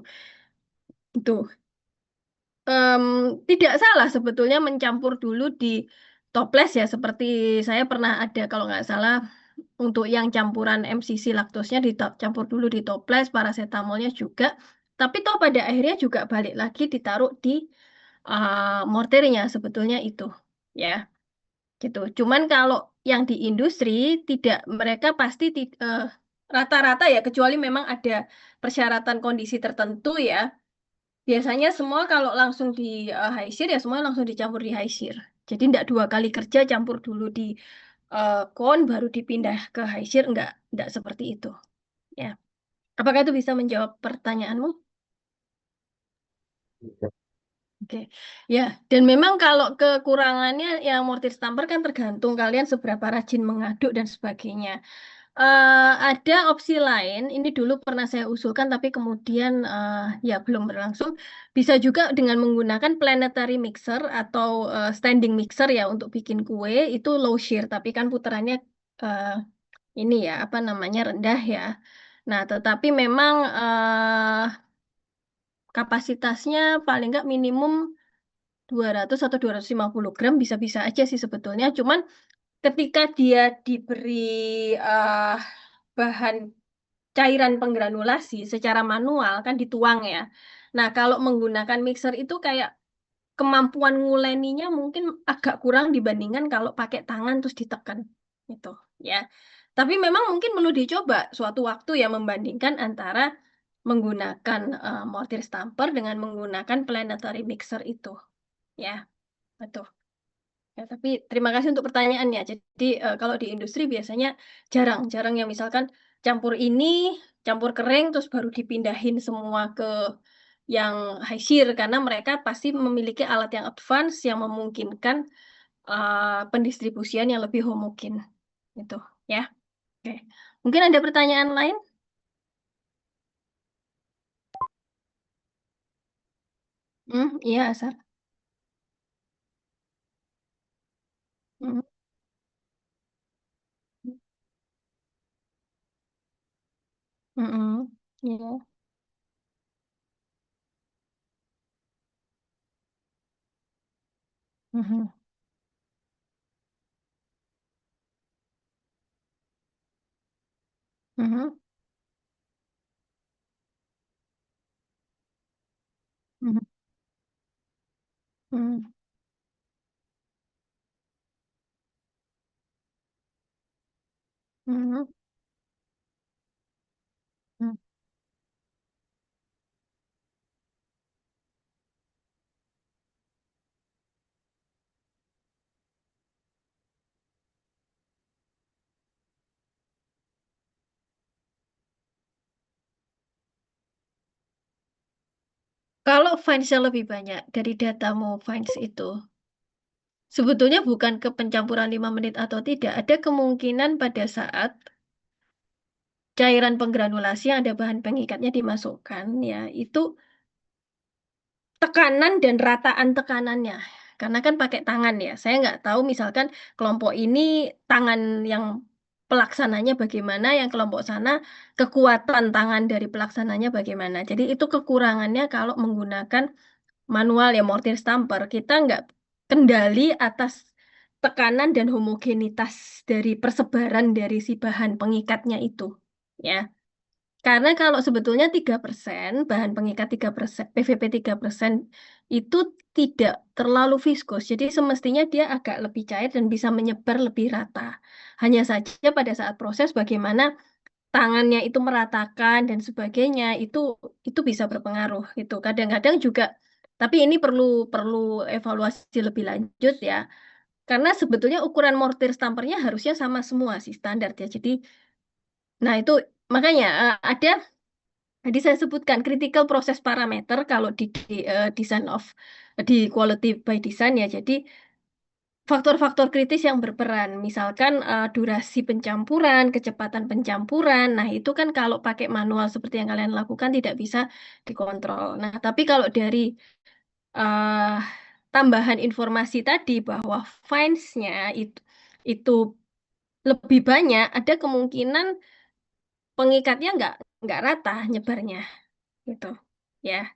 Em, tidak salah sebetulnya mencampur dulu di toples ya, seperti saya pernah ada kalau nggak salah untuk yang campuran MCC laktosnya dicampur dulu di toples, paracetamolnya juga. Tapi toh pada akhirnya juga balik lagi ditaruh di mortirnya sebetulnya itu ya gitu. Cuman kalau yang di industri tidak, mereka pasti rata-rata ya, kecuali memang ada persyaratan kondisi tertentu ya. Biasanya semua kalau langsung di high shear ya semua langsung dicampur di high shear. Jadi tidak dua kali kerja campur dulu di cone baru dipindah ke high shear, enggak seperti itu ya. Apakah itu bisa menjawab pertanyaanmu? Iya. Oke. Ya, dan memang kalau kekurangannya yang mortir stamper kan tergantung kalian seberapa rajin mengaduk dan sebagainya. Ada opsi lain, ini dulu pernah saya usulkan tapi kemudian ya belum berlangsung. Bisa juga dengan menggunakan planetary mixer atau standing mixer ya untuk bikin kue, itu low shear tapi kan putarannya eh, ini ya apa namanya rendah ya. Nah, tetapi memang kapasitasnya paling nggak minimum 200 atau 250 gram bisa-bisa aja sih sebetulnya. Cuman ketika dia diberi eh, bahan cairan penggranulasi secara manual kan dituang ya. Nah, kalau menggunakan mixer itu kayak kemampuan nguleninya mungkin agak kurang dibandingkan kalau pakai tangan terus ditekan gitu ya. Tapi memang mungkin perlu dicoba suatu waktu ya membandingkan antara menggunakan mortir stamper dengan menggunakan planetary mixer itu ya. Betul. Ya, tapi terima kasih untuk pertanyaannya. Jadi kalau di industri biasanya jarang-jarang yang misalkan campur ini, campur kering, terus baru dipindahin semua ke yang high shear karena mereka pasti memiliki alat yang advance yang memungkinkan pendistribusian yang lebih homogen. Itu ya. Oke. Mungkin ada pertanyaan lain? Iya, Asar. Hmm, Iya. Mhm. Mhm. Mhm. Mhm. Mhm. Mhm. Kalau fines lebih banyak dari datamu fines itu, sebetulnya bukan ke pencampuran 5 menit atau tidak. Ada kemungkinan pada saat cairan penggranulasi yang ada bahan pengikatnya dimasukkan, ya itu tekanan dan rataan tekanannya. Karena kan pakai tangan ya. Saya nggak tahu misalkan kelompok ini tangan yang pelaksananya bagaimana, yang kelompok sana kekuatan tangan dari pelaksananya bagaimana. Jadi itu kekurangannya kalau menggunakan manual ya mortir stamper, kita nggak kendali atas tekanan dan homogenitas dari persebaran dari si bahan pengikatnya itu ya. Karena kalau sebetulnya 3% bahan pengikat 3% PVP 3% itu tidak terlalu viskus, jadi semestinya dia agak lebih cair dan bisa menyebar lebih rata. Hanya saja pada saat proses bagaimana tangannya itu meratakan dan sebagainya itu bisa berpengaruh gitu. Kadang-kadang juga, tapi ini perlu perlu evaluasi lebih lanjut ya. Karena sebetulnya ukuran mortir stampernya harusnya sama semua sih standar ya. Jadi, nah itu makanya ada tadi saya sebutkan critical process parameter kalau di design of di quality by design ya. Jadi faktor-faktor kritis yang berperan, misalkan durasi pencampuran, kecepatan pencampuran. Nah, itu kan kalau pakai manual seperti yang kalian lakukan tidak bisa dikontrol. Nah, tapi kalau dari eh, tambahan informasi tadi bahwa fines-nya itu lebih banyak, ada kemungkinan pengikatnya nggak rata nyebarnya, gitu. Ya,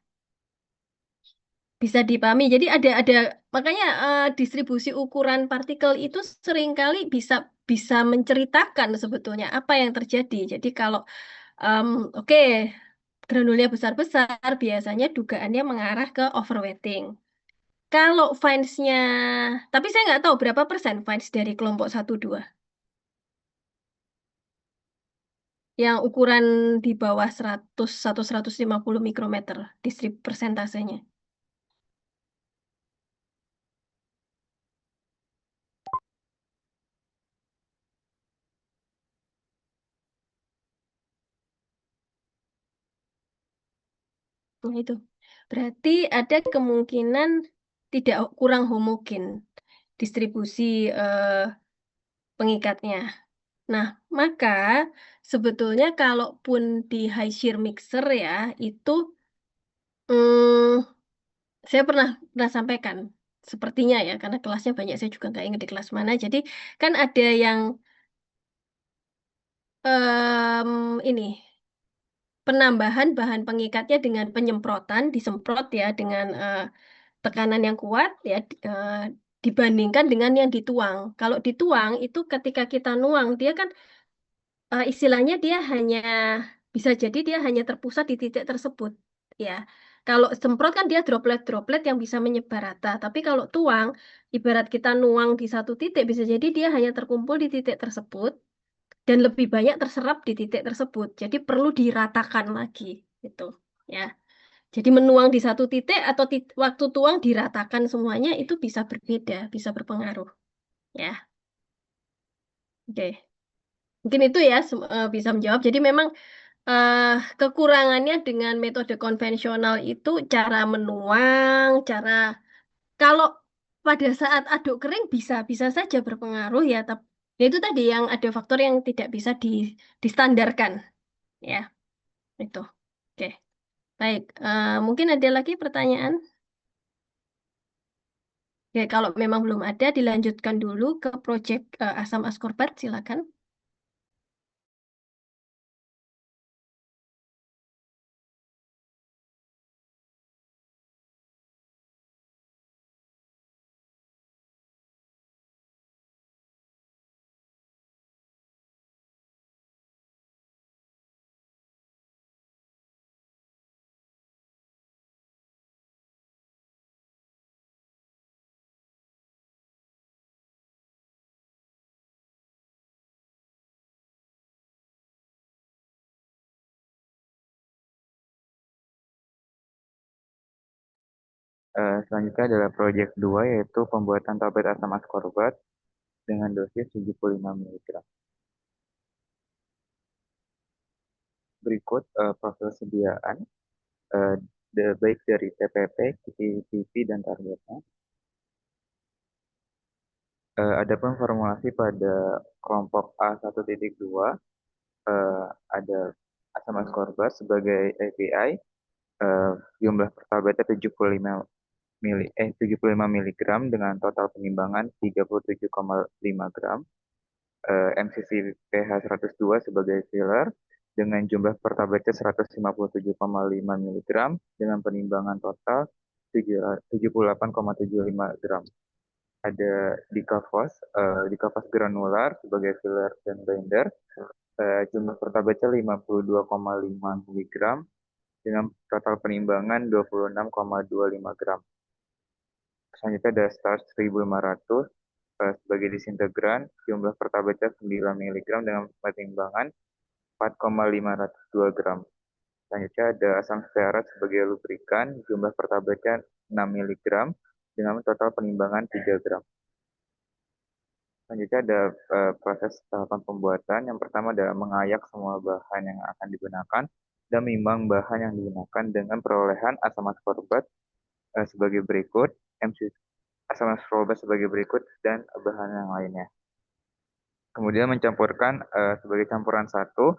bisa dipahami. Jadi ada makanya distribusi ukuran partikel itu seringkali bisa bisa menceritakan sebetulnya apa yang terjadi. Jadi kalau em, oke granulnya besar-besar, biasanya dugaannya mengarah ke overweighting. Kalau fines-nya, tapi saya nggak tahu berapa persen fines dari kelompok 1-2 yang ukuran di bawah 100 atau 150 mikrometer persentasenya. Nah, itu berarti ada kemungkinan tidak kurang homogen distribusi eh, pengikatnya. Nah, maka sebetulnya kalaupun di high shear mixer ya, itu hmm, saya pernah sampaikan, sepertinya ya, karena kelasnya banyak, saya juga nggak ingat di kelas mana. Jadi kan ada yang ini penambahan bahan pengikatnya dengan penyemprotan, disemprot ya dengan tekanan yang kuat ya dibandingkan dengan yang dituang. Kalau dituang itu ketika kita nuang dia kan istilahnya dia hanya bisa jadi dia hanya terpusat di titik tersebut ya. Kalau semprot kan dia droplet-droplet yang bisa menyebar rata. Tapi kalau tuang, ibarat kita nuang di satu titik bisa jadi dia hanya terkumpul di titik tersebut dan lebih banyak terserap di titik tersebut. Jadi perlu diratakan lagi gitu ya. Jadi menuang di satu titik atau waktu tuang diratakan semuanya itu bisa berbeda, bisa berpengaruh. Ya, oke. Mungkin itu ya bisa menjawab. Jadi memang eh, kekurangannya dengan metode konvensional itu cara menuang, cara kalau pada saat aduk kering bisa bisa saja berpengaruh ya. Tapi itu tadi yang ada faktor yang tidak bisa distandarkan. Ya, itu. Oke, baik. Mungkin ada lagi pertanyaan? Oke, kalau memang belum ada, dilanjutkan dulu ke proyek asam askorbat, silakan. Selanjutnya adalah proyek 2 yaitu pembuatan tablet asam ascorbat dengan dosis 75 mg. Berikut profil sediaan eh, baik dari TPP, KPP, dan targetnya. Adapun formulasi pada kelompok A1.2 ada asam ascorbat sebagai API, jumlah per tabletnya 75 mg dengan total penimbangan 37,5 gram. MCC pH 102 sebagai filler dengan jumlah per tabletnya 157,5 mg dengan penimbangan total 78,75 gram. Ada Dicafos granular sebagai filler dan binder, jumlah per tabletnya 52,5 mg dengan total penimbangan 26,25 gram. Selanjutnya ada starch 1500 sebagai disintegran, jumlah per tabletnya 9 mg dengan pertimbangan 4,502 gram. Selanjutnya ada asam stearat sebagai lubrikan, jumlah per tabletnya 6 mg dengan total penimbangan 3 gram. Selanjutnya ada proses tahapan pembuatan. Yang pertama adalah mengayak semua bahan yang akan digunakan dan menimbang bahan yang digunakan dengan perolehan asam ascorbat sebagai berikut, asam ascorbat sebagai berikut, dan bahan yang lainnya. Kemudian mencampurkan sebagai campuran satu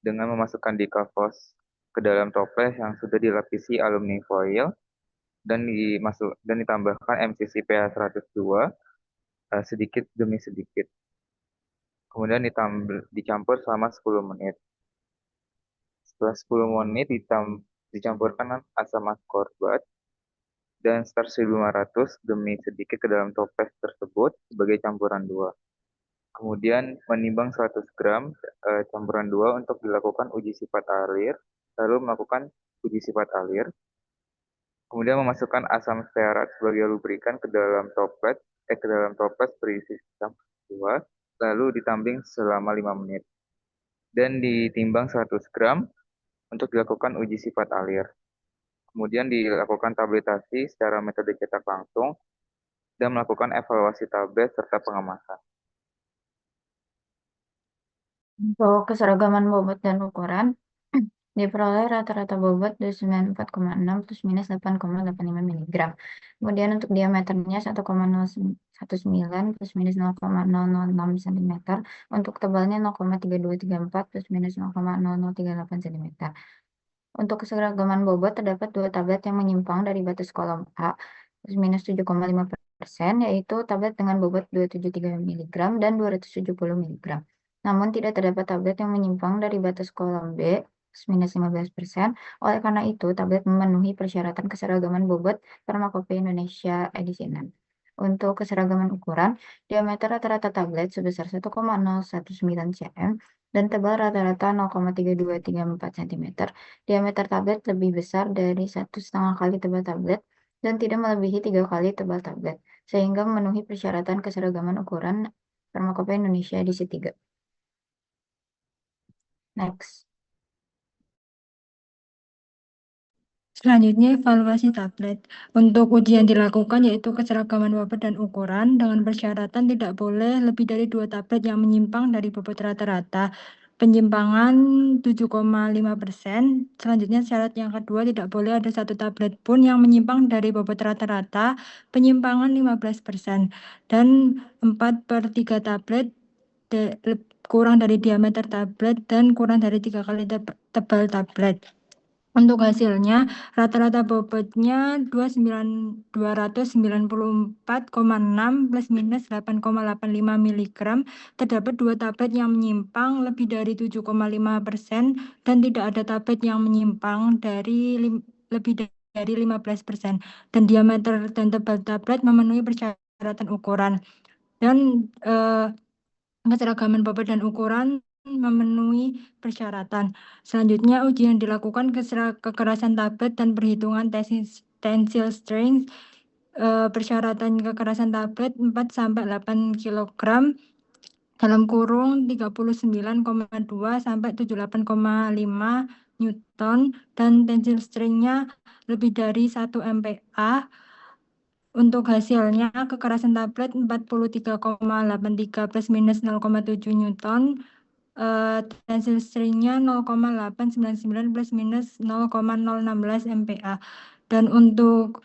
dengan memasukkan dikafos ke dalam toples yang sudah dilapisi alumni foil dan ditambahkan MCC pH 102 sedikit demi sedikit. Kemudian dicampur selama 10 menit. Setelah 10 menit dicampurkan asam ascorbat dan sekitar 1500 demi sedikit ke dalam toples tersebut sebagai campuran 2. Kemudian menimbang 100 gram campuran 2 untuk dilakukan uji sifat alir, lalu melakukan uji sifat alir. Kemudian memasukkan asam stearat sebagai lubrikan ke dalam toples berisi campuran 2, lalu ditambing selama 5 menit. Dan ditimbang 100 gram untuk dilakukan uji sifat alir. Kemudian dilakukan tabletasi secara metode cetak langsung dan melakukan evaluasi tablet serta pengemasan. Untuk keseragaman bobot dan ukuran, diperoleh rata-rata bobot 294,6 plus minus 8,85 mg. Kemudian untuk diameternya 1,019 plus minus 0,006 cm. Untuk tebalnya 0,3234 plus minus 0,0038 cm. Untuk keseragaman bobot terdapat dua tablet yang menyimpang dari batas kolom A plus minus 7,5%, yaitu tablet dengan bobot 273 mg dan 270 mg. Namun tidak terdapat tablet yang menyimpang dari batas kolom B plus minus 15%. Oleh karena itu, tablet memenuhi persyaratan keseragaman bobot Farmakopeia Indonesia edisi 6. Untuk keseragaman ukuran, diameter rata-rata tablet sebesar 1,019 cm dan tebal rata-rata 0,3234 cm. Diameter tablet lebih besar dari 1,5 kali tebal tablet dan tidak melebihi 3 kali tebal tablet, sehingga memenuhi persyaratan keseragaman ukuran Farmakopeia Indonesia edisi 3. Next. Selanjutnya, evaluasi tablet. Untuk ujian dilakukan yaitu keseragaman bobot dan ukuran dengan persyaratan tidak boleh lebih dari 2 tablet yang menyimpang dari bobot rata-rata. Penyimpangan 7,5%. Selanjutnya, syarat yang kedua tidak boleh ada 1 tablet pun yang menyimpang dari bobot rata-rata. Penyimpangan 15%. Dan 4/3 tablet kurang dari diameter tablet dan kurang dari 3 kali tebal tablet. Untuk hasilnya, rata-rata bobotnya 294,6 plus minus 8,85 mg. Terdapat 2 tablet yang menyimpang lebih dari 7,5% dan tidak ada tablet yang menyimpang dari lebih dari 15%. Dan diameter dan tebal tablet memenuhi persyaratan ukuran. Dan keseragaman bobot dan ukuran memenuhi persyaratan. Selanjutnya, ujian dilakukan kekerasan tablet dan perhitungan tensile strength. Persyaratan kekerasan tablet 4-8 kg dalam kurung 39,2 sampai 78,5 Newton dan tensile strength-nya lebih dari 1 MPa. Untuk hasilnya, kekerasan tablet 43,83 plus minus 0,7 Newton, tensile strength-nya 0,899 plus minus 0,016 MPa. Dan untuk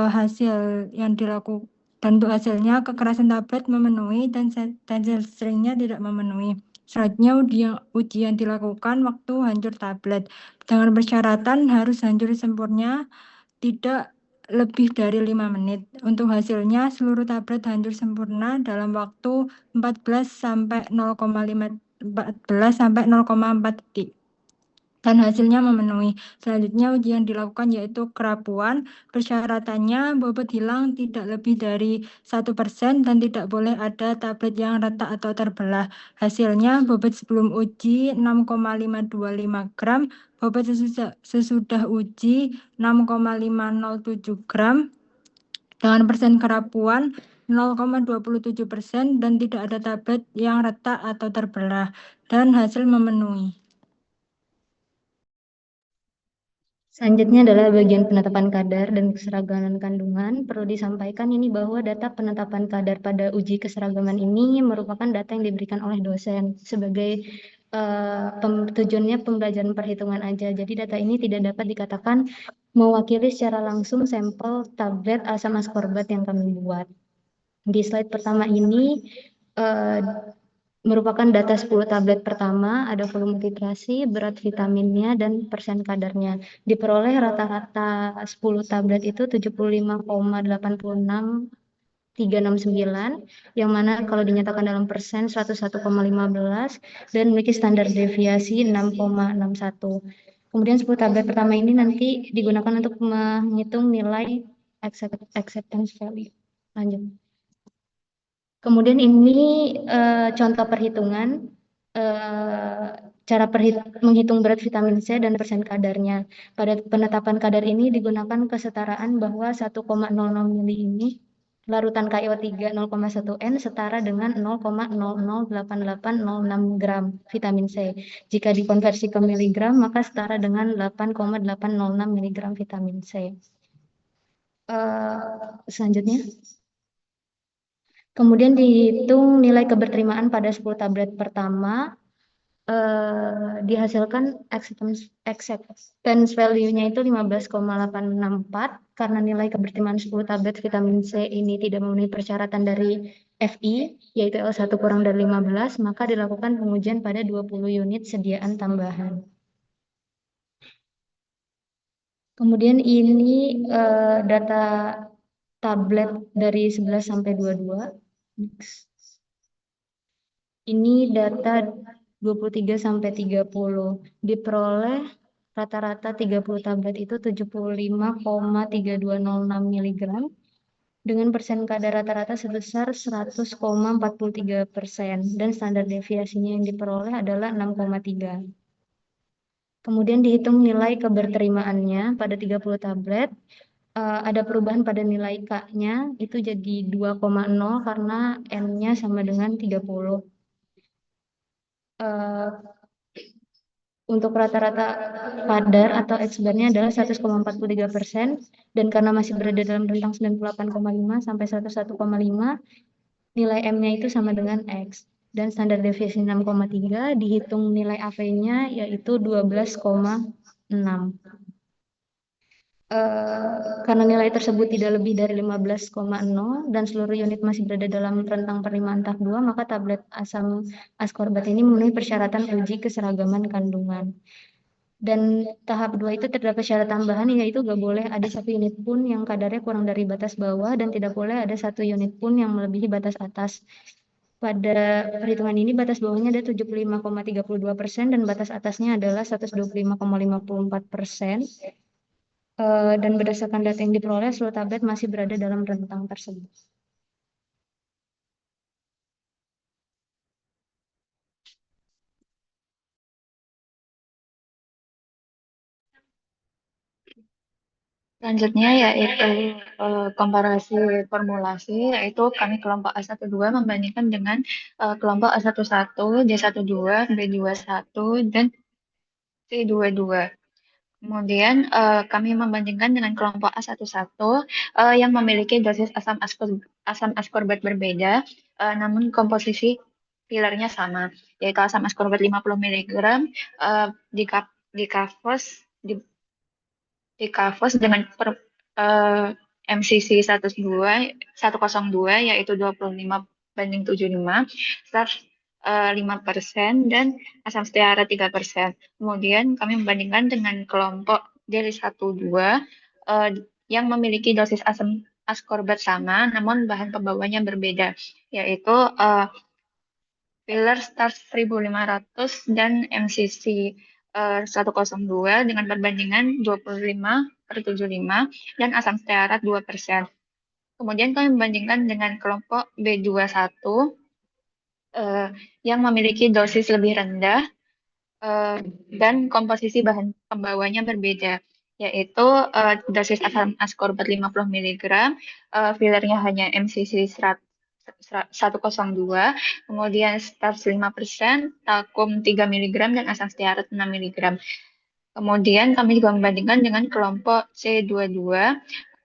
hasil yang dilakukan, dan untuk hasilnya kekerasan tablet memenuhi dan tensile strength-nya tidak memenuhi. Selanjutnya ujian dilakukan waktu hancur tablet dengan persyaratan harus hancur sempurna tidak lebih dari 5 menit. Untuk hasilnya, seluruh tablet hancur sempurna dalam waktu 14 sampai 0,4 detik. Dan hasilnya memenuhi. Selanjutnya ujian dilakukan yaitu kerapuan. Persyaratannya bobot hilang tidak lebih dari 1% dan tidak boleh ada tablet yang retak atau terbelah. Hasilnya bobot sebelum uji 6,525 gram, bobot sesudah uji 6,507 gram dengan persen kerapuan 0,27% dan tidak ada tablet yang retak atau terbelah dan hasil memenuhi. Selanjutnya adalah bagian penetapan kadar dan keseragaman kandungan. Perlu disampaikan ini bahwa data penetapan kadar pada uji keseragaman ini merupakan data yang diberikan oleh dosen sebagai tujuannya pembelajaran perhitungan aja. Jadi data ini tidak dapat dikatakan mewakili secara langsung sampel tablet asam ascorbat yang kami buat. Di slide pertama ini merupakan data 10 tablet pertama, ada volume titrasi, berat vitaminnya, dan persen kadarnya. Diperoleh rata-rata 10 tablet itu 75,86,369, yang mana kalau dinyatakan dalam persen 101,15 dan memiliki standar deviasi 6,61. Kemudian 10 tablet pertama ini nanti digunakan untuk menghitung nilai acceptance value. Lanjut. Kemudian ini contoh perhitungan cara menghitung berat vitamin C dan persen kadarnya. Pada penetapan kadar ini digunakan kesetaraan bahwa 1,00 mili ini larutan KIO3 0,1 N setara dengan 0,008806 gram vitamin C. Jika dikonversi ke miligram maka setara dengan 8,806 miligram vitamin C. Selanjutnya. Kemudian dihitung nilai keberterimaan pada 10 tablet pertama, dihasilkan acceptance value-nya itu 15,864 karena nilai keberterimaan 10 tablet vitamin C ini tidak memenuhi persyaratan dari FI, yaitu L1 kurang dari 15, maka dilakukan pengujian pada 20 unit sediaan tambahan. Kemudian ini data tablet dari 11 sampai 22. Next. Ini data 23 sampai 30. Diperoleh rata-rata 30 tablet itu 75,3206 mg dengan persen kadar rata-rata sebesar 100,43% dan standar deviasinya yang diperoleh adalah 6,3. Kemudian dihitung nilai keberterimaannya pada 30 tablet. Ada perubahan pada nilai K-nya, itu jadi 2,0 karena N-nya sama dengan 30. Untuk rata-rata kadar atau X-bar-nya adalah 100,43% dan karena masih berada dalam rentang 98,5 sampai 101,5, nilai M-nya itu sama dengan X. Dan standar deviasi 6,3, dihitung nilai AP-nya yaitu 12,6. Karena nilai tersebut tidak lebih dari 15,0 dan seluruh unit masih berada dalam rentang penerimaan tahap 2, maka tablet asam ascorbat ini memenuhi persyaratan uji keseragaman kandungan. Dan tahap 2 itu terdapat syarat tambahan, yaitu nggak boleh ada 1 unit pun yang kadarnya kurang dari batas bawah dan tidak boleh ada 1 unit pun yang melebihi batas atas. Pada perhitungan ini batas bawahnya ada 75,32% dan batas atasnya adalah 125,54%. Dan berdasarkan data yang diperoleh, seluruh tablet masih berada dalam rentang tersebut. Selanjutnya yaitu komparasi formulasi, yaitu kami kelompok A12 membandingkan dengan kelompok A11, D12, B21, dan C22. Kemudian kami membandingkan dengan kelompok A11 yang memiliki dosis asam ascorbat berbeda, namun komposisi filernya sama, yaitu asam ascorbat 50 mg di kafos dengan MCC 102 yaitu 25/75, start 5% dan asam steara 3%. Kemudian kami membandingkan dengan kelompok D12 yang memiliki dosis asam ascorbat sama namun bahan pembawanya berbeda, yaitu filler start 1500 dan MCC 102 dengan perbandingan 25/75 dan asam stearat 2%. Kemudian kami membandingkan dengan kelompok B21 yang memiliki dosis lebih rendah dan komposisi bahan pembawanya berbeda, yaitu dosis asam ascorbat 50 mg, fillernya hanya MCC 102, kemudian start 5%, talkum 3 mg, dan asam stearat 6 mg. Kemudian kami juga membandingkan dengan kelompok C22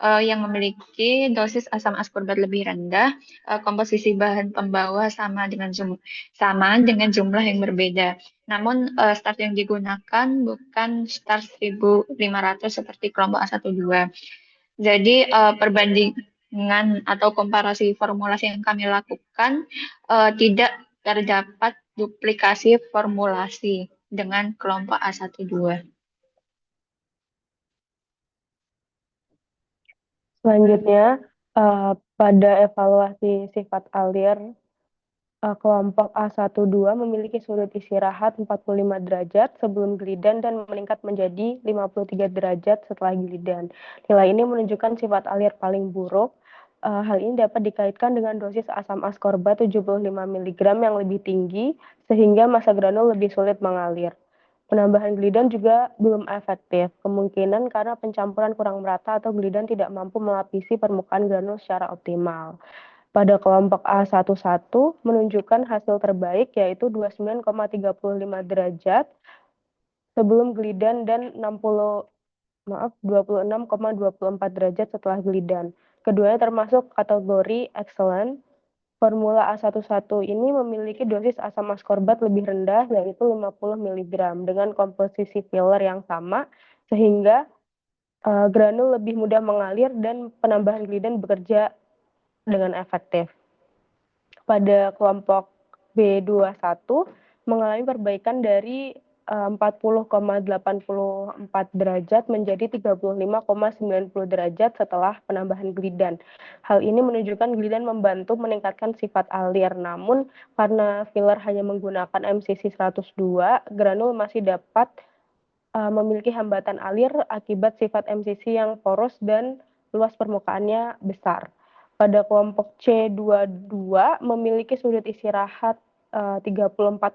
yang memiliki dosis asam askorbat lebih rendah, komposisi bahan pembawa sama dengan jumlah yang berbeda. Namun start yang digunakan bukan start 1500 seperti kelompok A12. Jadi perbandingan atau komparasi formulasi yang kami lakukan tidak terdapat duplikasi formulasi dengan kelompok A12. Selanjutnya, pada evaluasi sifat alir, kelompok A12 memiliki sudut istirahat 45 derajat sebelum gilidan dan meningkat menjadi 53 derajat setelah gilidan. Nilai ini menunjukkan sifat alir paling buruk. Hal ini dapat dikaitkan dengan dosis asam askorbat 75 mg yang lebih tinggi, sehingga massa granul lebih sulit mengalir. Penambahan gilidan juga belum efektif, kemungkinan karena pencampuran kurang merata atau gilidan tidak mampu melapisi permukaan granul secara optimal. Pada kelompok A11 menunjukkan hasil terbaik yaitu 29,35 derajat sebelum gilidan dan 26,24 derajat setelah gilidan. Keduanya termasuk kategori excellent. Formula A11 ini memiliki dosis asam askorbat lebih rendah, yaitu 50 mg, dengan komposisi filler yang sama, sehingga granul lebih mudah mengalir dan penambahan gilidan bekerja dengan efektif. Pada kelompok B21 mengalami perbaikan dari 40,84 derajat menjadi 35,90 derajat setelah penambahan gilidan. Hal ini menunjukkan gilidan membantu meningkatkan sifat alir, namun karena filler hanya menggunakan MCC 102, granul masih dapat memiliki hambatan alir akibat sifat MCC yang poros dan luas permukaannya besar. Pada kelompok C22 memiliki sudut istirahat 34,24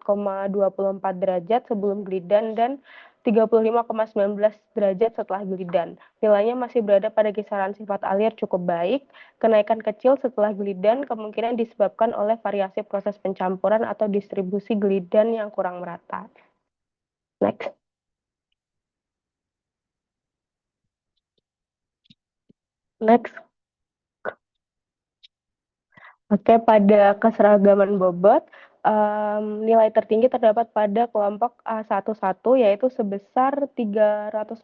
derajat sebelum gilidan dan 35,19 derajat setelah gilidan. Nilainya masih berada pada kisaran sifat alir cukup baik. Kenaikan kecil setelah gilidan kemungkinan disebabkan oleh variasi proses pencampuran atau distribusi gilidan yang kurang merata. Next. Oke, pada keseragaman bobot, nilai tertinggi terdapat pada kelompok A11 yaitu sebesar 314,4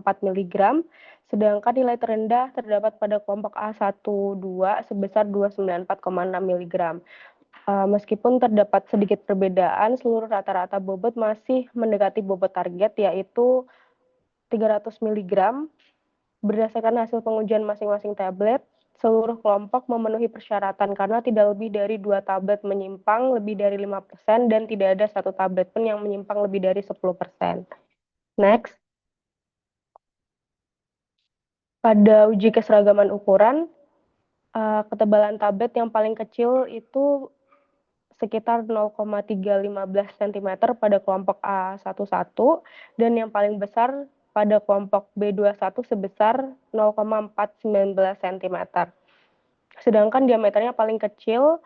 mg, sedangkan nilai terendah terdapat pada kelompok A12 sebesar 294,6 mg. Meskipun terdapat sedikit perbedaan, seluruh rata-rata bobot masih mendekati bobot target yaitu 300 mg. Berdasarkan hasil pengujian masing-masing tablet, seluruh kelompok memenuhi persyaratan karena tidak lebih dari 2 tablet menyimpang lebih dari 5% dan tidak ada satu tablet pun yang menyimpang lebih dari 10%. Next. Pada uji keseragaman ukuran, ketebalan tablet yang paling kecil itu sekitar 0,315 cm pada kelompok A11 dan yang paling besar pada kelompok B21 sebesar 0,419 cm. Sedangkan diameternya paling kecil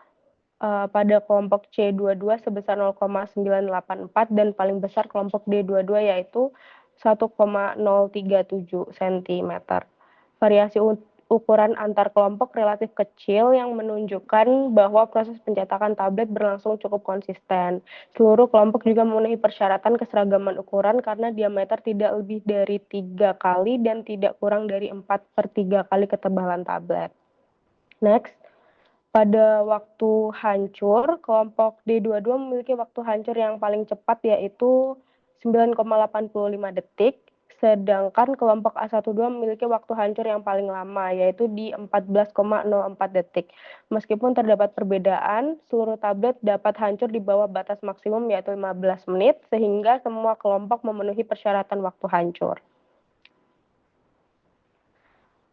pada kelompok C22 sebesar 0,984 dan paling besar kelompok D22 yaitu 1,037 cm. Variasi ukuran antar kelompok relatif kecil yang menunjukkan bahwa proses pencetakan tablet berlangsung cukup konsisten. Seluruh kelompok juga memenuhi persyaratan keseragaman ukuran karena diameter tidak lebih dari 3 kali dan tidak kurang dari 4/3 kali ketebalan tablet. Next. Pada waktu hancur, kelompok D22 memiliki waktu hancur yang paling cepat yaitu 9,85 detik, sedangkan kelompok A12 memiliki waktu hancur yang paling lama yaitu di 14,04 detik. Meskipun terdapat perbedaan, seluruh tablet dapat hancur di bawah batas maksimum yaitu 15 menit, sehingga semua kelompok memenuhi persyaratan waktu hancur.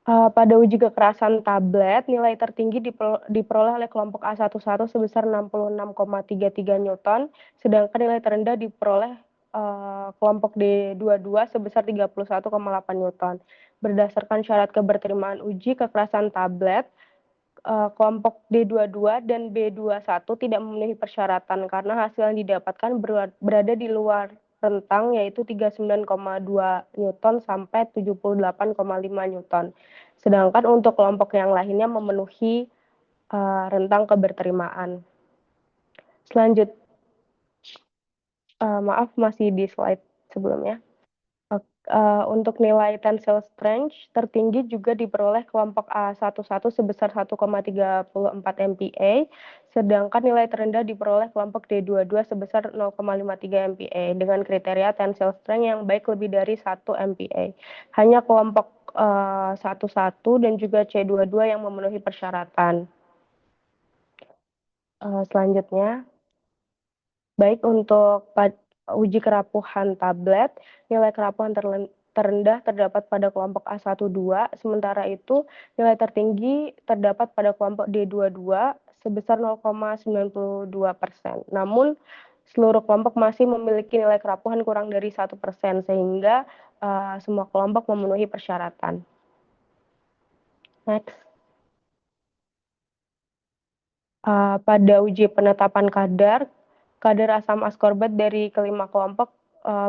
Pada uji kekerasan tablet, nilai tertinggi diperoleh oleh kelompok A11 sebesar 66,33 Newton, sedangkan nilai terendah diperoleh kelompok D22 sebesar 31,8 Newton. Berdasarkan syarat keberterimaan uji kekerasan tablet, kelompok D22 dan B21 tidak memenuhi persyaratan karena hasil yang didapatkan berada di luar rentang yaitu 39,2 Newton sampai 78,5 Newton. Sedangkan untuk kelompok yang lainnya memenuhi rentang keberterimaan. Maaf, masih di slide sebelumnya. Untuk nilai tensile strength tertinggi juga diperoleh kelompok A11 sebesar 1,34 MPa, sedangkan nilai terendah diperoleh kelompok D22 sebesar 0,53 MPa dengan kriteria tensile strength yang baik lebih dari 1 MPa. Hanya kelompok 11 dan juga C22 yang memenuhi persyaratan. Selanjutnya, baik untuk uji kerapuhan tablet, nilai kerapuhan terendah terdapat pada kelompok A12, sementara itu nilai tertinggi terdapat pada kelompok D22 sebesar 0,92%. Namun, seluruh kelompok masih memiliki nilai kerapuhan kurang dari 1%, sehingga semua kelompok memenuhi persyaratan. Next. Pada uji penetapan kadar asam askorbat dari kelima kelompok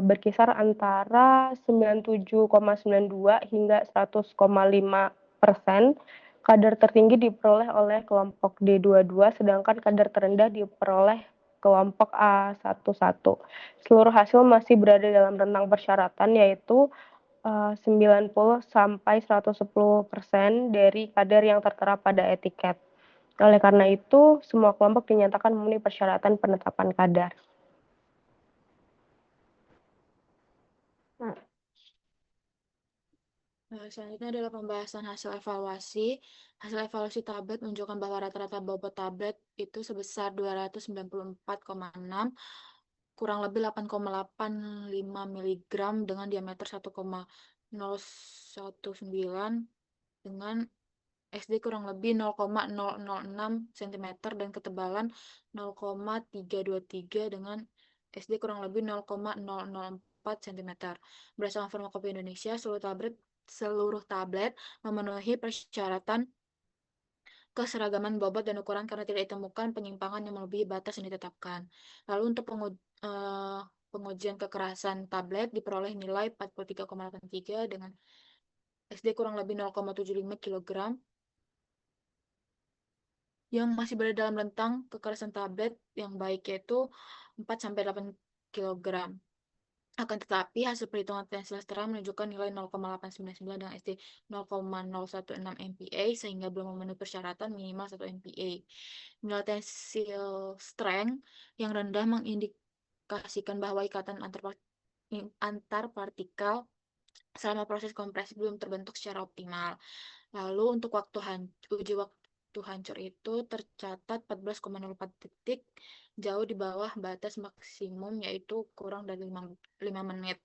berkisar antara 97,92 hingga 100,5%. Kadar tertinggi diperoleh oleh kelompok D22, sedangkan kadar terendah diperoleh kelompok A11. Seluruh hasil masih berada dalam rentang persyaratan, yaitu 90 sampai 110% dari kadar yang tertera pada etiket. Oleh karena itu, semua kelompok dinyatakan memenuhi persyaratan penetapan kadar. Selanjutnya adalah pembahasan hasil evaluasi. Hasil evaluasi tablet menunjukkan bahwa rata-rata bobot tablet itu sebesar 294,6, kurang lebih 8,85 mg dengan diameter 1,019 dengan SD kurang lebih 0,006 cm dan ketebalan 0,323 dengan SD kurang lebih 0,004 cm. Berdasarkan Farmakopeia Indonesia, seluruh tablet memenuhi persyaratan keseragaman bobot dan ukuran karena tidak ditemukan penyimpangan yang melebihi batas yang ditetapkan. Lalu untuk pengujian kekerasan tablet diperoleh nilai 43,83 dengan SD kurang lebih 0,75 kg yang masih berada dalam rentang kekerasan tablet yang baik, yaitu 4-8 kg. Akan tetapi, hasil perhitungan tensile strength menunjukkan nilai 0,899 dengan SD 0,016 MPa, sehingga belum memenuhi persyaratan minimal 1 MPa. Nilai tensile strength yang rendah mengindikasikan bahwa ikatan antar partikel selama proses kompresi belum terbentuk secara optimal. Lalu untuk uji waktu hancur itu tercatat 14,04 detik, jauh di bawah batas maksimum yaitu kurang dari 5 menit.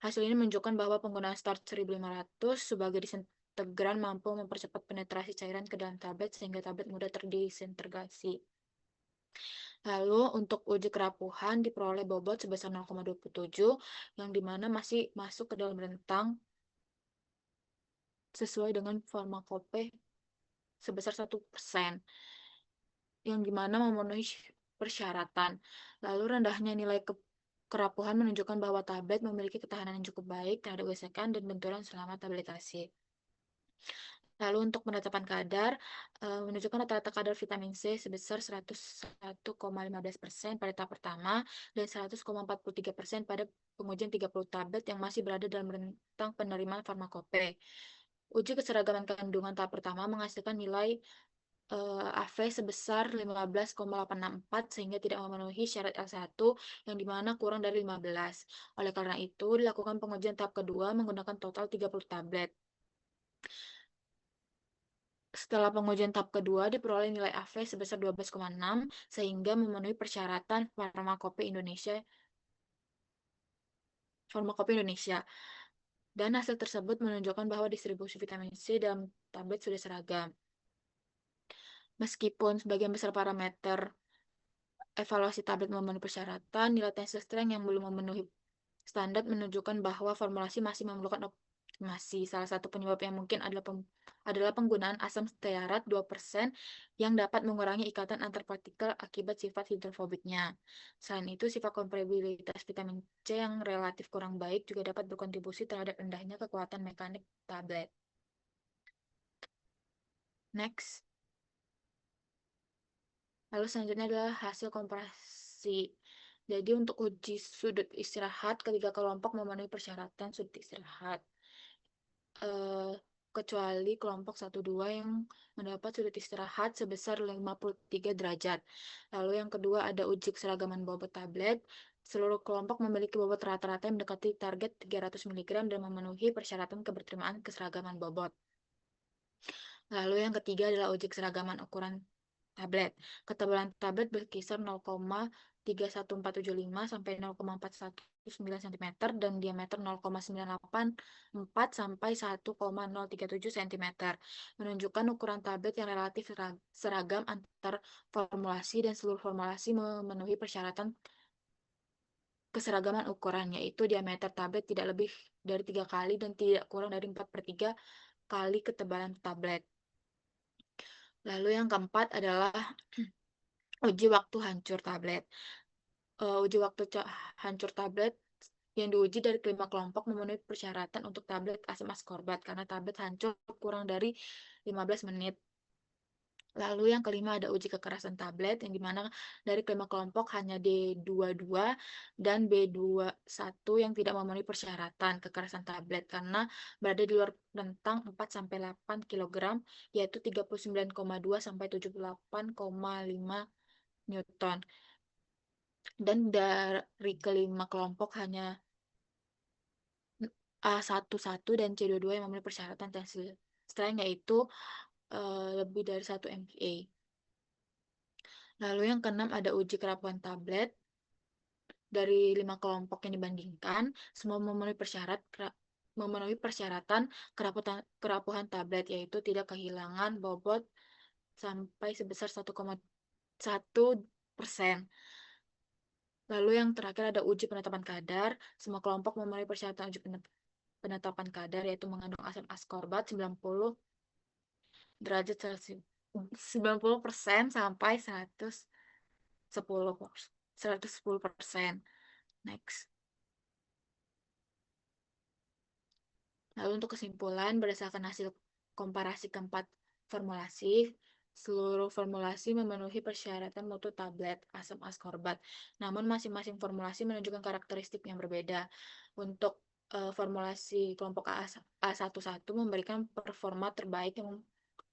Hasil ini menunjukkan bahwa penggunaan start 1500 sebagai disintegran mampu mempercepat penetrasi cairan ke dalam tablet sehingga tablet mudah terdisintegrasi. Lalu untuk uji kerapuhan diperoleh bobot sebesar 0,27 yang dimana masih masuk ke dalam rentang sesuai dengan Farmakopeia sebesar 1%, yang dimana memenuhi persyaratan. Lalu rendahnya nilai kerapuhan menunjukkan bahwa tablet memiliki ketahanan yang cukup baik terhadap gesekan dan benturan selama tabletasi. Lalu untuk penetapan kadar, menunjukkan rata-rata kadar vitamin C sebesar 101,15% pada tahap pertama dan 100,43% pada pengujian 30 tablet yang masih berada dalam rentang penerimaan Farmakopeia. Uji keseragaman kandungan tahap pertama menghasilkan nilai AV sebesar 15,864 sehingga tidak memenuhi syarat L1 yang dimana kurang dari 15. Oleh karena itu, dilakukan pengujian tahap kedua menggunakan total 30 tablet. Setelah pengujian tahap kedua, diperoleh nilai AV sebesar 12,6 sehingga memenuhi persyaratan Farmakopeia Indonesia. Dan hasil tersebut menunjukkan bahwa distribusi vitamin C dalam tablet sudah seragam. Meskipun sebagian besar parameter evaluasi tablet memenuhi persyaratan, nilai tensile strength yang belum memenuhi standar menunjukkan bahwa formulasi masih memerlukan estimasi. Salah satu penyebab yang mungkin adalah penggunaan asam stearat 2% yang dapat mengurangi ikatan antar partikel akibat sifat hidrofobiknya. Selain itu, sifat kompresibilitas vitamin C yang relatif kurang baik juga dapat berkontribusi terhadap rendahnya kekuatan mekanik tablet. Next. Lalu selanjutnya adalah hasil komparasi. Jadi untuk uji sudut istirahat, ketiga kelompok memenuhi persyaratan sudut istirahat. Kecuali kelompok 1-2 yang mendapat sudut istirahat sebesar 53 derajat. Lalu yang kedua ada uji keseragaman bobot tablet. Seluruh kelompok memiliki bobot rata-rata yang mendekati target 300 mg dan memenuhi persyaratan keberterimaan keseragaman bobot. Lalu yang ketiga adalah uji keseragaman ukuran tablet. Ketebalan tablet berkisar 0,31475 sampai 0,419 cm dan diameter 0,984 sampai 1,037 cm. Menunjukkan ukuran tablet yang relatif seragam antar formulasi dan seluruh formulasi memenuhi persyaratan keseragaman ukuran, yaitu diameter tablet tidak lebih dari 3 kali dan tidak kurang dari 4/3 kali ketebalan tablet. Lalu yang keempat adalah uji waktu hancur tablet. Uji waktu hancur tablet yang diuji dari kelima kelompok memenuhi persyaratan untuk tablet asam askorbat karena tablet hancur kurang dari 15 menit. Lalu yang kelima ada uji kekerasan tablet yang dimana dari kelima kelompok hanya D22 dan B21 yang tidak memenuhi persyaratan kekerasan tablet karena berada di luar rentang 4-8 kg yaitu 39,2 sampai 78,5 Newton. Dan dari kelima kelompok hanya A11 dan C22 yang memenuhi persyaratan tensile strength yaitu lebih dari 1 MPa. Lalu yang keenam ada uji kerapuhan tablet. Dari 5 kelompok yang dibandingkan, semua memenuhi persyaratan kerapuhan tablet, yaitu tidak kehilangan bobot sampai sebesar 1,1%. Lalu yang terakhir ada uji penetapan kadar. Semua kelompok memenuhi persyaratan uji penetapan kadar, yaitu mengandung asam askorbat 90 derajat Celcius. 90% sampai 110%. Next. Lalu untuk kesimpulan, berdasarkan hasil komparasi keempat formulasi, seluruh formulasi memenuhi persyaratan mutu tablet asam askorbat. Namun masing-masing formulasi menunjukkan karakteristik yang berbeda. Untuk formulasi kelompok A11 memberikan performa terbaik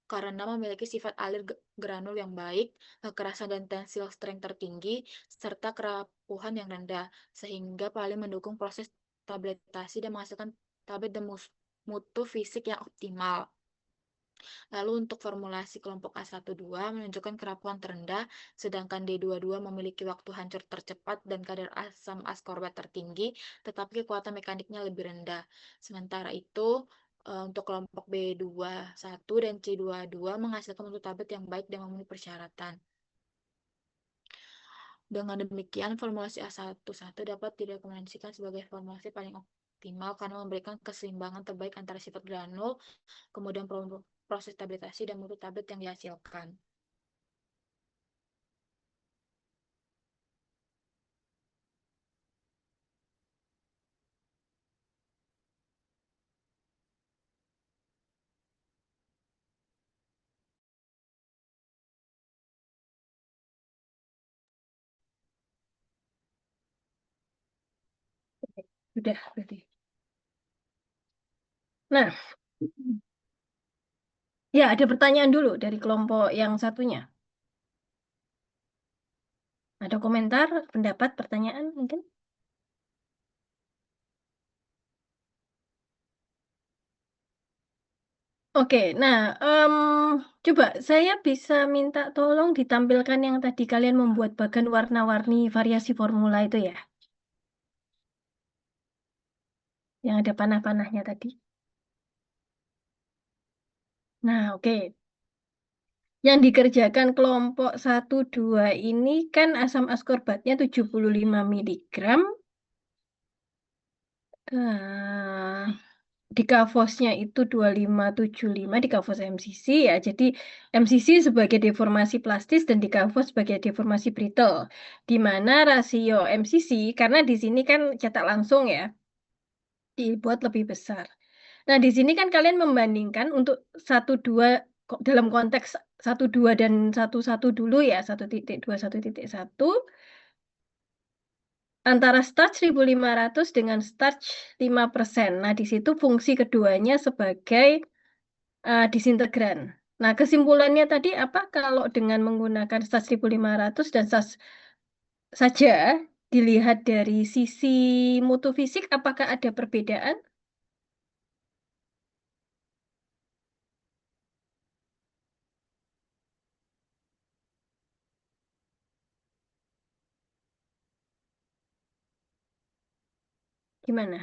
karena memiliki sifat alir granul yang baik, kekerasan dan tensile strength tertinggi, serta kerapuhan yang rendah, sehingga paling mendukung proses tabletasi dan menghasilkan tablet dan mutu fisik yang optimal. Lalu untuk formulasi kelompok A12 menunjukkan kerapuhan terendah, sedangkan D22 memiliki waktu hancur tercepat dan kadar asam askorbat tertinggi, tetapi kekuatan mekaniknya lebih rendah. Sementara itu, untuk kelompok B21 dan C22 menghasilkan mutu tablet yang baik dan memenuhi persyaratan. Dengan demikian, formulasi A11 dapat direkomendasikan sebagai formulasi paling optimal karena memberikan keseimbangan terbaik antara sifat granul, kemudian proses tabletasi dan mutu tablet yang dihasilkan. Sudah berarti. Nah, ya ada pertanyaan dulu dari kelompok yang satunya. Ada komentar, pendapat, pertanyaan mungkin? Oke, nah coba saya bisa minta tolong ditampilkan yang tadi kalian membuat bagan warna-warni variasi formula itu ya. Yang ada panah-panahnya tadi. Nah, oke. Yang dikerjakan kelompok 1-2 ini kan asam askorbatnya 75 mg. di Kavosnya itu 2575 di Kavos MCC ya. Jadi MCC sebagai deformasi plastis dan di Kavos sebagai deformasi brittle. Di mana rasio MCC, karena di sini kan cetak langsung ya, dibuat lebih besar. Nah, di sini kan kalian membandingkan untuk 1, 2, dalam konteks 1, 2 dan 1, 1 dulu ya, 1.2, 1.1, antara starch 1500 dengan starch 5%. Nah, di situ fungsi keduanya sebagai disintegran. Nah, kesimpulannya tadi apa? Kalau dengan menggunakan starch 1500 dan starch saja, dilihat dari sisi mutu fisik, apakah ada perbedaan? Gimana?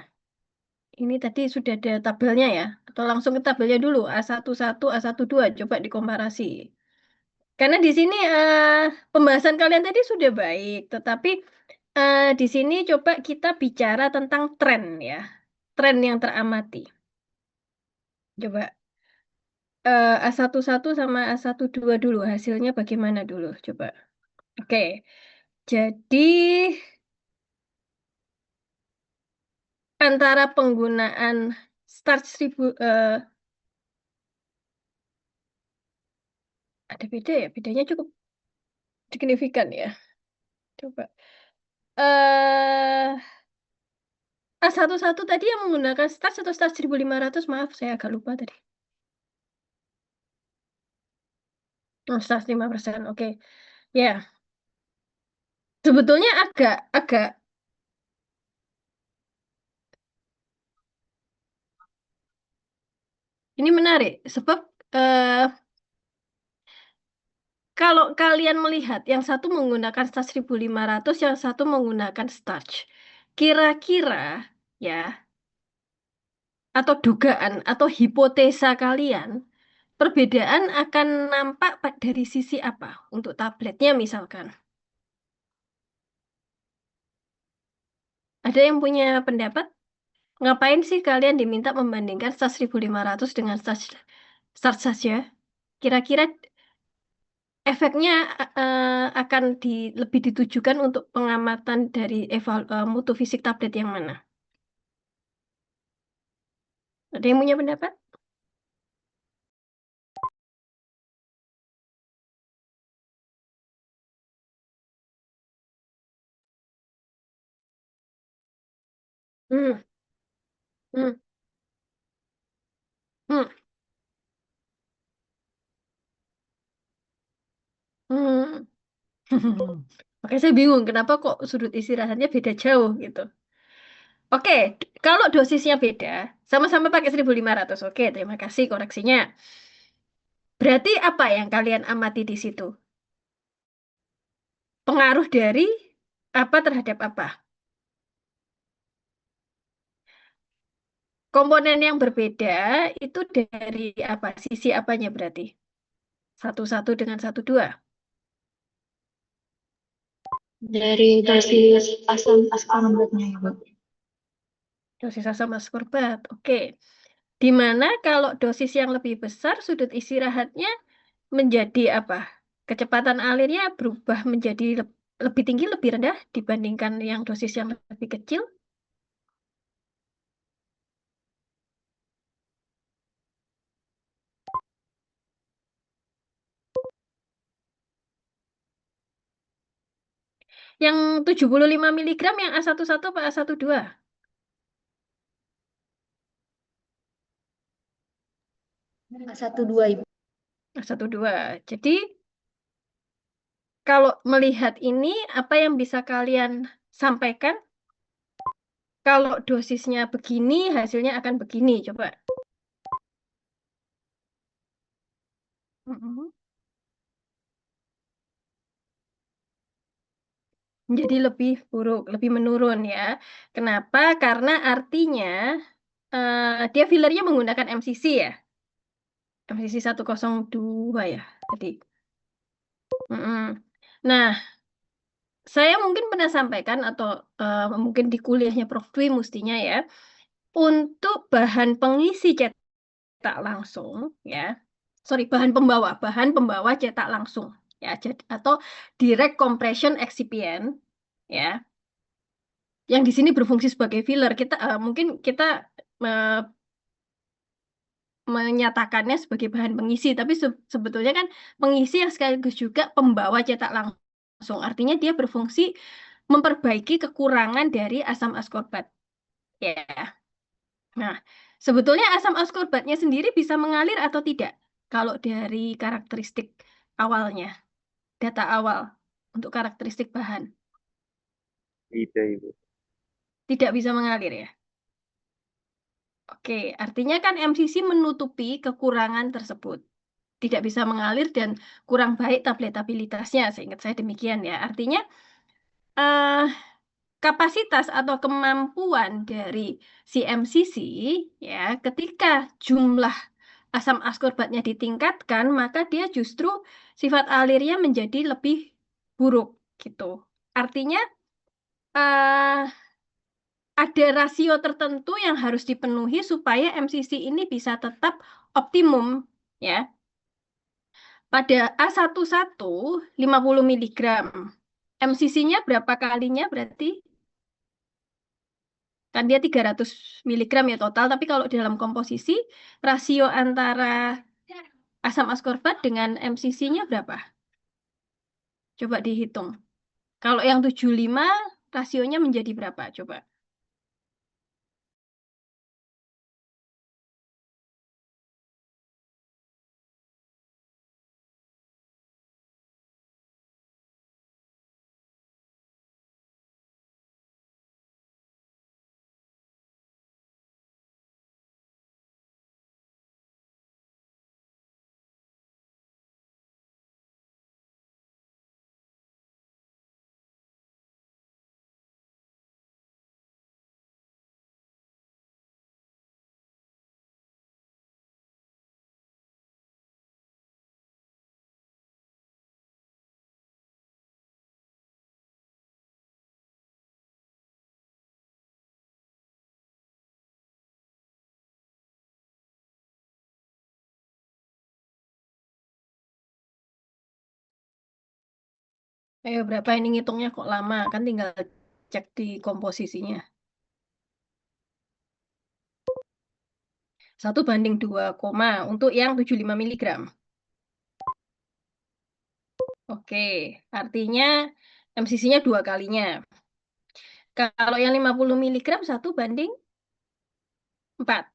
Ini tadi sudah ada tabelnya ya? Atau langsung ke tabelnya dulu, A11, A12, coba dikomparasi. Karena di sini pembahasan kalian tadi sudah baik, tetapi di sini coba kita bicara tentang tren ya, tren yang teramati. Coba A11 sama A12 dulu, hasilnya bagaimana dulu, coba. Oke, jadi antara penggunaan starch 1000, ada beda ya, bedanya cukup signifikan ya. Coba. eh A11 tadi yang menggunakan starch atau starch 1500, maaf saya agak lupa tadi. Oh, starch 5%, oke. Ya, sebetulnya agak ini menarik sebab kalau kalian melihat yang satu menggunakan starch 1500, yang satu menggunakan starch. Kira-kira ya, atau dugaan atau hipotesa kalian, perbedaan akan nampak dari sisi apa untuk tabletnya misalkan? Ada yang punya pendapat? Ngapain sih kalian diminta membandingkan starch 1500 dengan starch saja? Kira-kira efeknya akan lebih ditujukan untuk pengamatan dari mutu fisik tablet yang mana? Ada yang punya pendapat? Hmm, hmm, hmm, hmm. Makanya saya bingung kenapa kok sudut istirahatnya beda jauh gitu. Oke, kalau dosisnya beda, sama-sama pakai 1500. Oke, terima kasih koreksinya. Berarti apa yang kalian amati di situ? Pengaruh dari apa terhadap apa? Komponen yang berbeda itu dari apa? Sisi apanya berarti? 1, 1 dengan 1, 2. Dari dosis asam ascorbatnya ya, Bu. Dosis asam askorbat. Oke. Di mana kalau dosis yang lebih besar, sudut istirahatnya menjadi apa? Kecepatan alirnya berubah menjadi lebih tinggi, lebih rendah dibandingkan yang dosis yang lebih kecil. Yang 75 miligram yang A11 atau A12? A12, Ibu. A12. Jadi kalau melihat ini, apa yang bisa kalian sampaikan? Kalau dosisnya begini, hasilnya akan begini. Coba. Mm-mm. Jadi lebih buruk, lebih menurun ya. Kenapa? Karena artinya dia fillernya menggunakan MCC ya. MCC 102 ya tadi. Mm-mm. Nah, saya mungkin pernah sampaikan atau mungkin di kuliahnya Prof. Dwi mestinya ya. untuk bahan pengisi cetak langsung, ya, sorry, bahan pembawa cetak langsung, ya, atau direct compression excipient, ya, yang di sini berfungsi sebagai filler. Mungkin kita eh, menyatakannya sebagai bahan pengisi, tapi sebetulnya kan pengisi yang sekaligus juga pembawa cetak langsung. Artinya dia berfungsi memperbaiki kekurangan dari asam askorbat. Ya. Nah, sebetulnya asam askorbatnya sendiri bisa mengalir atau tidak? Kalau dari karakteristik awalnya, data awal untuk karakteristik bahan, Tidak, Ibu. tidak bisa mengalir ya. Oke, artinya kan MCC menutupi kekurangan tersebut. Tidak bisa mengalir dan kurang baik tabletabilitasnya, seingat saya demikian ya. Artinya eh, kapasitas atau kemampuan dari si MCC ya, ketika jumlah asam askorbatnya ditingkatkan, maka dia justru sifat alirnya menjadi lebih buruk gitu. Artinya eh, ada rasio tertentu yang harus dipenuhi supaya MCC ini bisa tetap optimum ya. Pada A11 50 miligram. MCC-nya berapa kalinya berarti? Kan dia 300 miligram ya total, tapi kalau di dalam komposisi rasio antara asam askorbat dengan MCC-nya berapa? Coba dihitung. Kalau yang 75 rasionya menjadi berapa? Coba. Ayo berapa ini ngitungnya kok lama? Kan tinggal cek di komposisinya. 1:2, untuk yang 75 miligram. Oke, artinya MCC-nya 2 kalinya. Kalau yang 50 miligram 1:4.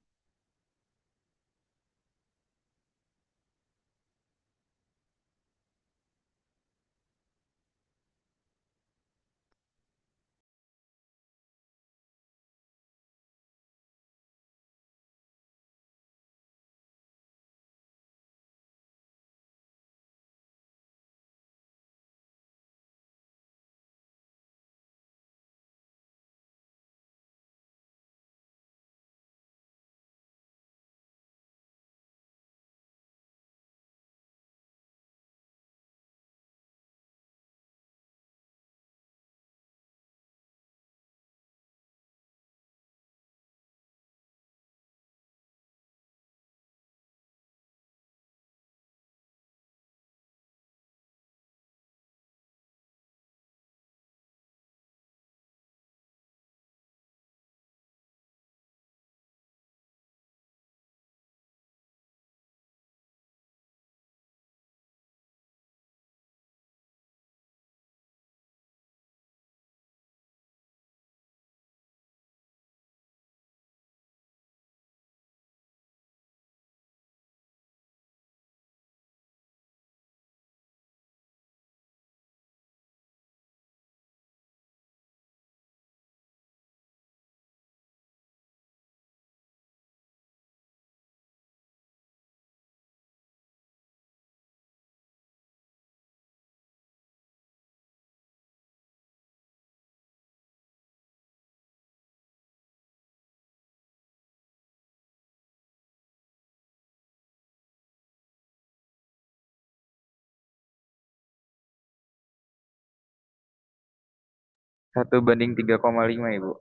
Satu banding 3,5, Ibu.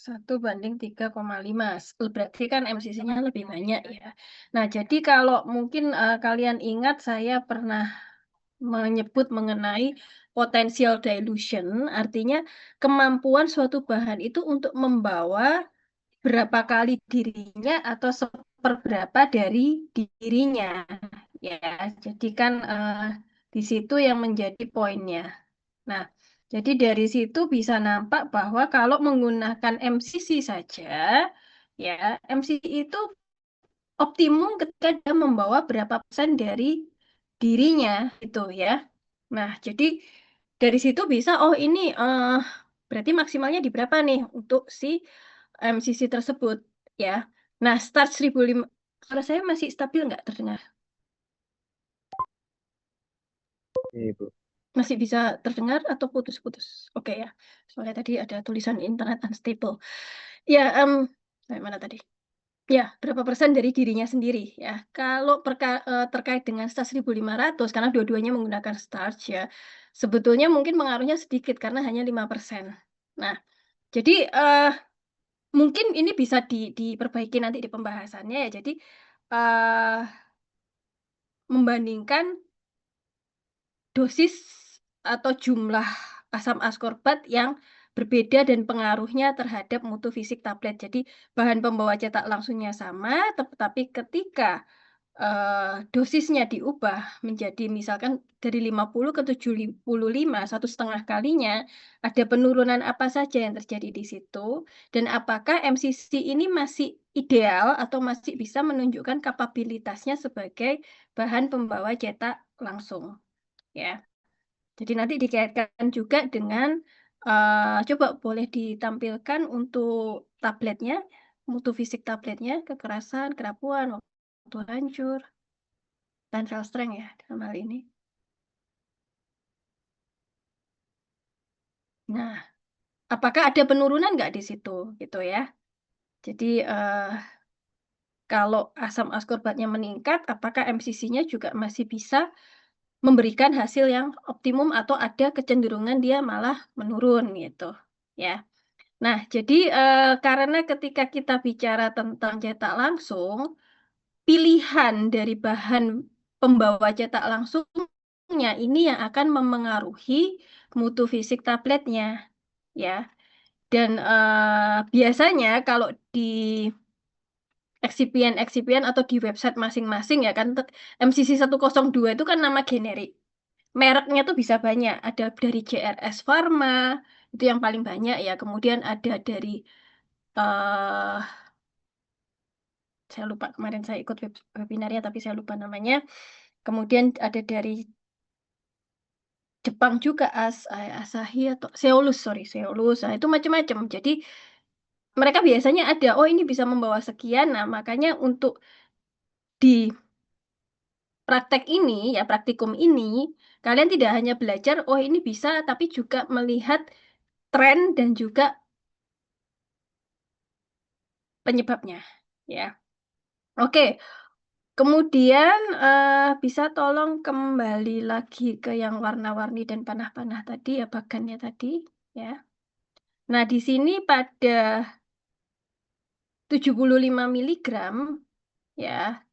1:3,5. Berarti kan MCC-nya lebih banyak ya. Nah, jadi kalau mungkin kalian ingat saya pernah menyebut mengenai potential dilution, artinya kemampuan suatu bahan itu untuk membawa berapa kali dirinya atau seperberapa dari dirinya. Ya, jadi kan di situ yang menjadi poinnya. Nah, jadi dari situ bisa nampak bahwa kalau menggunakan MCC saja, ya, MCC itu optimum ketika dia membawa berapa persen dari dirinya, gitu ya. Nah, jadi dari situ bisa, oh ini berarti maksimalnya di berapa nih untuk si MCC tersebut, ya. Nah, start 1.500, suara saya masih stabil nggak terdengar? Iya, Ibu. Masih bisa terdengar atau putus-putus? Oke ya, soalnya tadi ada tulisan internet unstable. Ya, mana tadi? Ya, berapa persen dari dirinya sendiri ya. Kalau terkait dengan starch 1.500, karena dua-duanya menggunakan starch ya, sebetulnya mungkin pengaruhnya sedikit karena hanya 5%. Nah, jadi mungkin ini bisa diperbaiki nanti di pembahasannya ya. Jadi membandingkan dosis atau jumlah asam askorbat yang berbeda dan pengaruhnya terhadap mutu fisik tablet. Jadi bahan pembawa cetak langsungnya sama, tetapi ketika dosisnya diubah menjadi misalkan dari 50 ke 75, 1,5 kalinya, ada penurunan apa saja yang terjadi di situ, dan apakah MCC ini masih ideal atau masih bisa menunjukkan kapabilitasnya sebagai bahan pembawa cetak langsung. Ya, jadi nanti dikaitkan juga dengan coba boleh ditampilkan untuk tabletnya, mutu fisik tabletnya, kekerasan, kerapuan, waktu hancur, tensile strength ya dalam hal ini. Nah, apakah ada penurunan nggak di situ, gitu ya? Jadi kalau asam askorbatnya meningkat, apakah MCC-nya juga masih bisa memberikan hasil yang optimum atau ada kecenderungan dia malah menurun gitu, ya. Nah, jadi karena ketika kita bicara tentang cetak langsung, pilihan dari bahan pembawa cetak langsungnya ini yang akan memengaruhi mutu fisik tabletnya, ya. Dan biasanya kalau di eksipien atau di website masing-masing ya kan, MCC 102 itu kan nama generik. Mereknya tuh bisa banyak, ada dari JRS Pharma, itu yang paling banyak ya. Kemudian ada dari saya lupa, kemarin saya ikut webinarnya tapi saya lupa namanya. Kemudian ada dari Jepang juga, Asahi atau Seolus, nah, itu macam-macam. Jadi mereka biasanya ada, oh ini bisa membawa sekian, nah makanya untuk di praktek ini, ya praktikum ini, kalian tidak hanya belajar, oh ini bisa, tapi juga melihat tren dan juga penyebabnya, ya. Oke, kemudian bisa tolong kembali lagi ke yang warna-warni dan panah-panah tadi, ya bagannya tadi, ya. Nah, di sini pada 75 mg, ya,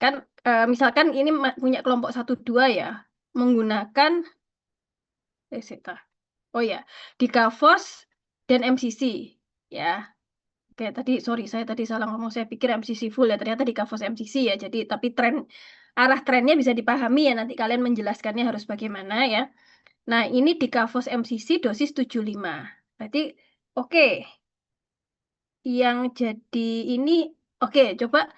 kan misalkan ini punya kelompok 1-2 ya, menggunakan oh ya, Dicafos dan MCC, ya. Oke, saya tadi salah ngomong, saya pikir MCC full ya, ternyata Dicafos MCC ya. Jadi, tapi arah trennya bisa dipahami ya, nanti kalian menjelaskannya harus bagaimana ya. Nah, ini Dicafos MCC dosis 75. Berarti, oke. Yang jadi ini, oke, coba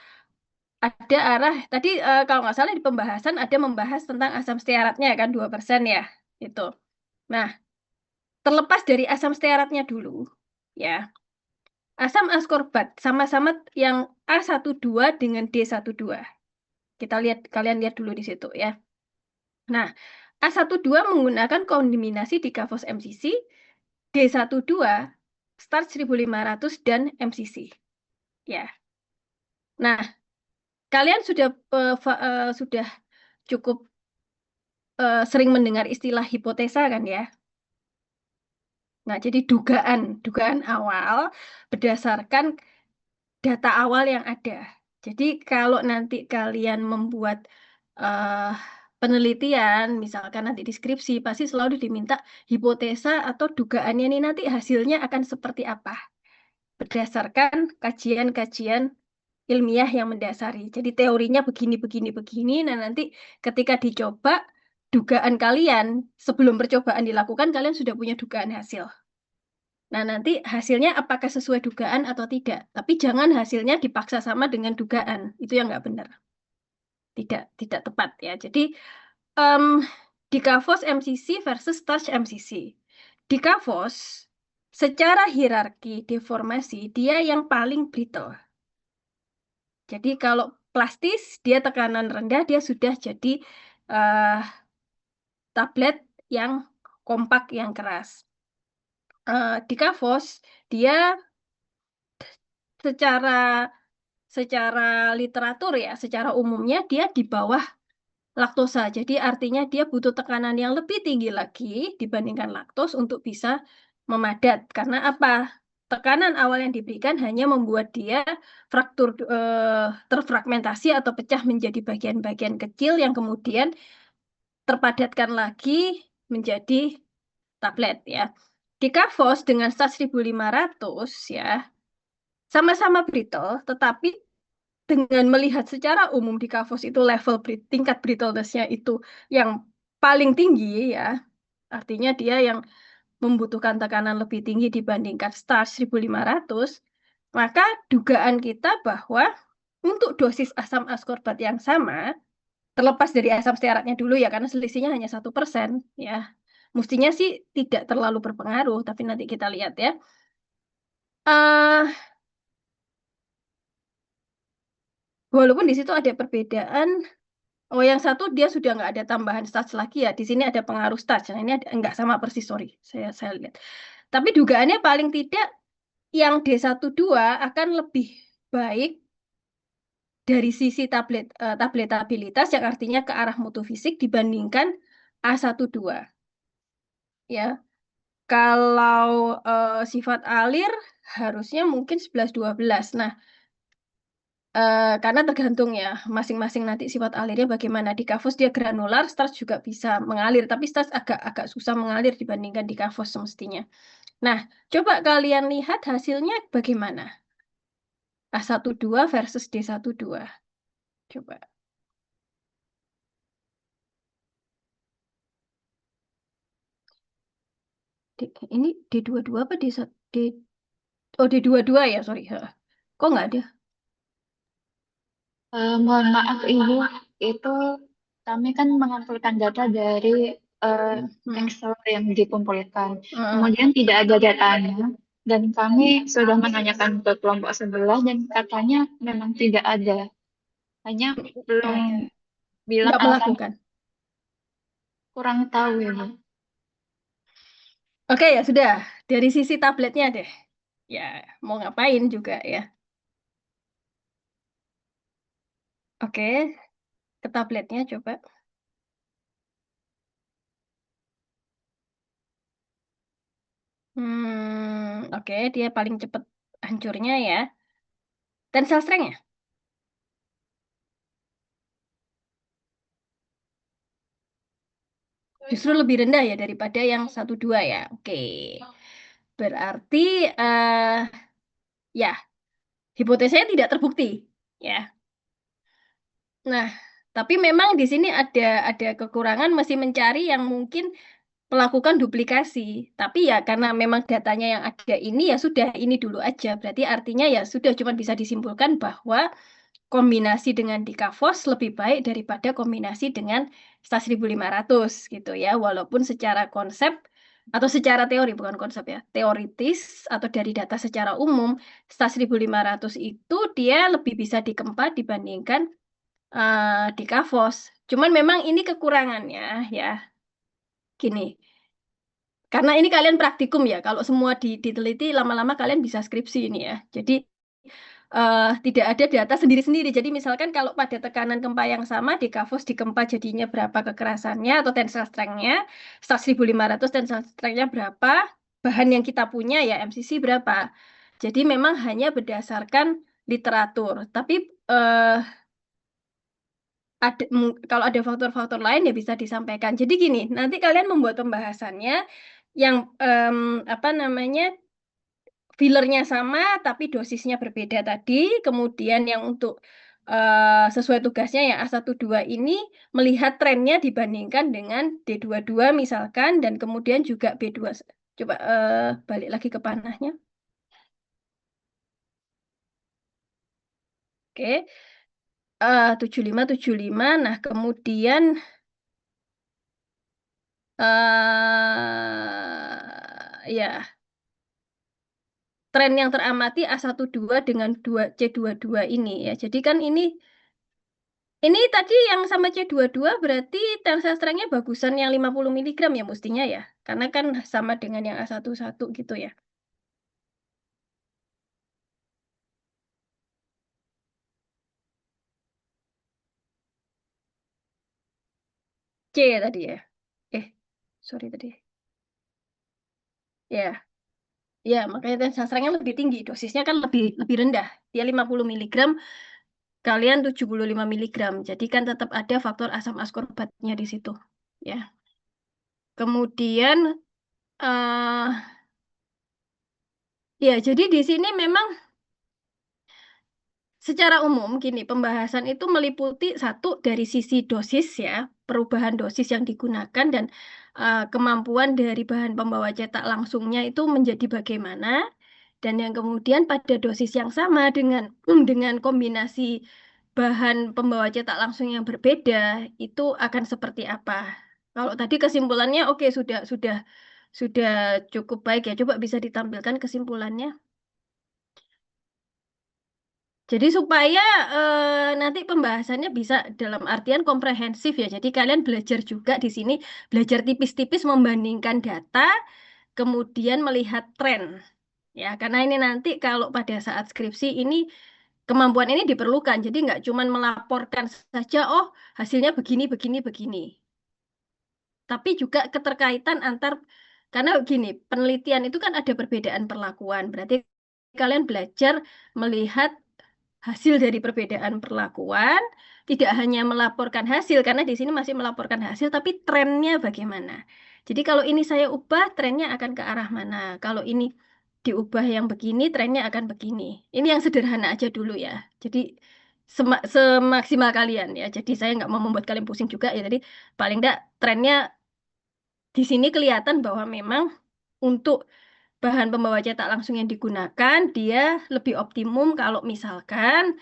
ada arah, tadi kalau nggak salah di pembahasan ada membahas tentang asam stearatnya kan 2% ya, itu. Nah, terlepas dari asam stearatnya dulu, ya. Asam askorbat sama-sama yang A12 dengan D12. Kalian lihat dulu di situ ya. Nah, A12 menggunakan kombinasi Dicafos MCC, D12 start 1500 dan MCC. Ya. Nah, kalian sudah cukup sering mendengar istilah hipotesa kan ya? Nah, jadi dugaan awal berdasarkan data awal yang ada. Jadi kalau nanti kalian membuat eh, penelitian, misalkan nanti deskripsi, pasti selalu diminta hipotesa atau dugaannya ini nanti hasilnya akan seperti apa. Berdasarkan kajian-kajian ilmiah yang mendasari. Jadi teorinya begini, begini, begini. Nah, nanti ketika dicoba, dugaan kalian sebelum percobaan dilakukan, kalian sudah punya dugaan hasil. Nah, nanti hasilnya apakah sesuai dugaan atau tidak. Tapi jangan hasilnya dipaksa sama dengan dugaan. Itu yang nggak benar. Tidak tepat ya. Jadi, di Kavos MCC versus Starch MCC. Di Kavos, secara hierarki deformasi, dia yang paling brittle. Jadi kalau plastis, dia tekanan rendah, dia sudah jadi tablet yang kompak, yang keras. Di Kavos, dia secara literatur ya, secara umumnya dia di bawah laktosa. Jadi artinya dia butuh tekanan yang lebih tinggi lagi dibandingkan laktos untuk bisa memadat. Karena apa? Tekanan awal yang diberikan hanya membuat dia terfragmentasi atau pecah menjadi bagian-bagian kecil yang kemudian terpadatkan lagi menjadi tablet ya. Di Kavos dengan starch 1500 ya, sama-sama brittle, tetapi dengan melihat secara umum di Kavos itu level tingkat brittleness-nya itu yang paling tinggi ya, artinya dia yang membutuhkan tekanan lebih tinggi dibandingkan starch 1500, maka dugaan kita bahwa untuk dosis asam askorbat yang sama, terlepas dari asam stearatnya dulu ya, karena selisihnya hanya 1% ya, mestinya sih tidak terlalu berpengaruh, tapi nanti kita lihat ya. Walaupun di situ ada perbedaan. Oh, yang satu dia sudah nggak ada tambahan starch lagi ya. Di sini ada pengaruh starch. Nah, ini nggak sama persis, sorry. Saya lihat. Tapi dugaannya paling tidak yang D12 akan lebih baik dari sisi tabletabilitas, yang artinya ke arah mutu fisik dibandingkan A12. Ya. Kalau sifat alir harusnya mungkin 11-12. Nah, karena tergantung ya masing-masing nanti sifat alirnya bagaimana. Di Kavos dia granular, starch juga bisa mengalir, tapi starch agak susah mengalir dibandingkan di Kavos semestinya. Nah, coba kalian lihat hasilnya bagaimana. A12 versus D12. Coba. Ini D22 apa D1? Oh, D22 ya, sorry. Kok nggak ada? Mohon maaf Ibu, itu kami kan mengumpulkan data dari Excel yang dikumpulkan. Kemudian tidak ada datanya, dan kami sudah menanyakan ke kelompok sebelah dan katanya memang tidak ada. Hanya belum bilang Nggak melakukan. Kurang tahu ya, Bu. Oke, ya sudah. Dari sisi tabletnya deh. Ya, mau ngapain juga ya. Oke, ke tabletnya coba. Oke, dia paling cepat hancurnya ya. Tensile strength-nya? Justru lebih rendah ya daripada yang 1-2 ya. Oke. Berarti ya, hipotesanya tidak terbukti ya. Nah, tapi memang di sini ada kekurangan, masih mencari yang mungkin melakukan duplikasi. Tapi ya karena memang datanya yang ada ini, ya sudah ini dulu aja. Berarti artinya ya sudah, cuma bisa disimpulkan bahwa kombinasi dengan Dikavos lebih baik daripada kombinasi dengan STAS 1500 gitu ya. Walaupun secara konsep atau secara teori, bukan konsep ya, teoritis atau dari data secara umum, STAS 1500 itu dia lebih bisa dikempa dibandingkan Dikavos. Cuman memang ini kekurangannya ya. Gini, karena ini kalian praktikum ya, kalau semua diteliti lama-lama kalian bisa skripsi ini ya. Jadi tidak ada data sendiri-sendiri. Jadi misalkan kalau pada tekanan gempa yang sama di Kavos dikempa jadinya berapa kekerasannya atau tensile strength-nya, STAS 1500 tensile strength-nya berapa, bahan yang kita punya ya MCC berapa. Jadi memang hanya berdasarkan literatur. Tapi kalau ada faktor-faktor lain ya bisa disampaikan. Jadi gini, nanti kalian membuat pembahasannya yang apa namanya fillernya sama tapi dosisnya berbeda tadi. Kemudian yang untuk sesuai tugasnya yang A12 ini melihat trennya dibandingkan dengan D22 misalkan dan kemudian juga B2. Coba balik lagi ke panahnya. Oke. 75. Nah, kemudian ya tren yang teramati A12 dengan C22 ini ya. Jadi kan ini tadi yang sama C22 berarti tensile strength-nya bagusan yang 50 mg ya mestinya ya. Karena kan sama dengan yang A11 gitu ya. C ya tadi ya. Sorry tadi. Ya. Ya, makanya tensile strength-nya lebih tinggi. Dosisnya kan lebih rendah. Dia 50 mg, kalian 75 mg. Jadi kan tetap ada faktor asam askorbatnya di situ. Ya. Kemudian ya, jadi di sini memang secara umum gini, pembahasan itu meliputi satu dari sisi dosis ya, perubahan dosis yang digunakan dan kemampuan dari bahan pembawa cetak langsungnya itu menjadi bagaimana. Dan yang kemudian pada dosis yang sama dengan kombinasi bahan pembawa cetak langsung yang berbeda itu akan seperti apa. Kalau tadi kesimpulannya oke sudah cukup baik ya. Coba bisa ditampilkan kesimpulannya. Jadi supaya nanti pembahasannya bisa dalam artian komprehensif ya. Jadi kalian belajar juga di sini, belajar tipis-tipis membandingkan data, kemudian melihat tren. Ya, karena ini nanti kalau pada saat skripsi ini kemampuan ini diperlukan. Jadi nggak cuma melaporkan saja, oh hasilnya begini, begini, begini. Tapi juga keterkaitan karena gini, penelitian itu kan ada perbedaan perlakuan. Berarti kalian belajar melihat hasil dari perbedaan perlakuan, tidak hanya melaporkan hasil, karena di sini masih melaporkan hasil, tapi trennya bagaimana. Jadi kalau ini saya ubah, trennya akan ke arah mana. Kalau ini diubah yang begini, trennya akan begini. Ini yang sederhana aja dulu ya. Jadi semaksimal kalian ya. Jadi saya nggak mau membuat kalian pusing juga ya. Jadi paling nggak trennya di sini kelihatan bahwa memang untuk bahan pembawa cetak langsung yang digunakan, dia lebih optimum kalau misalkan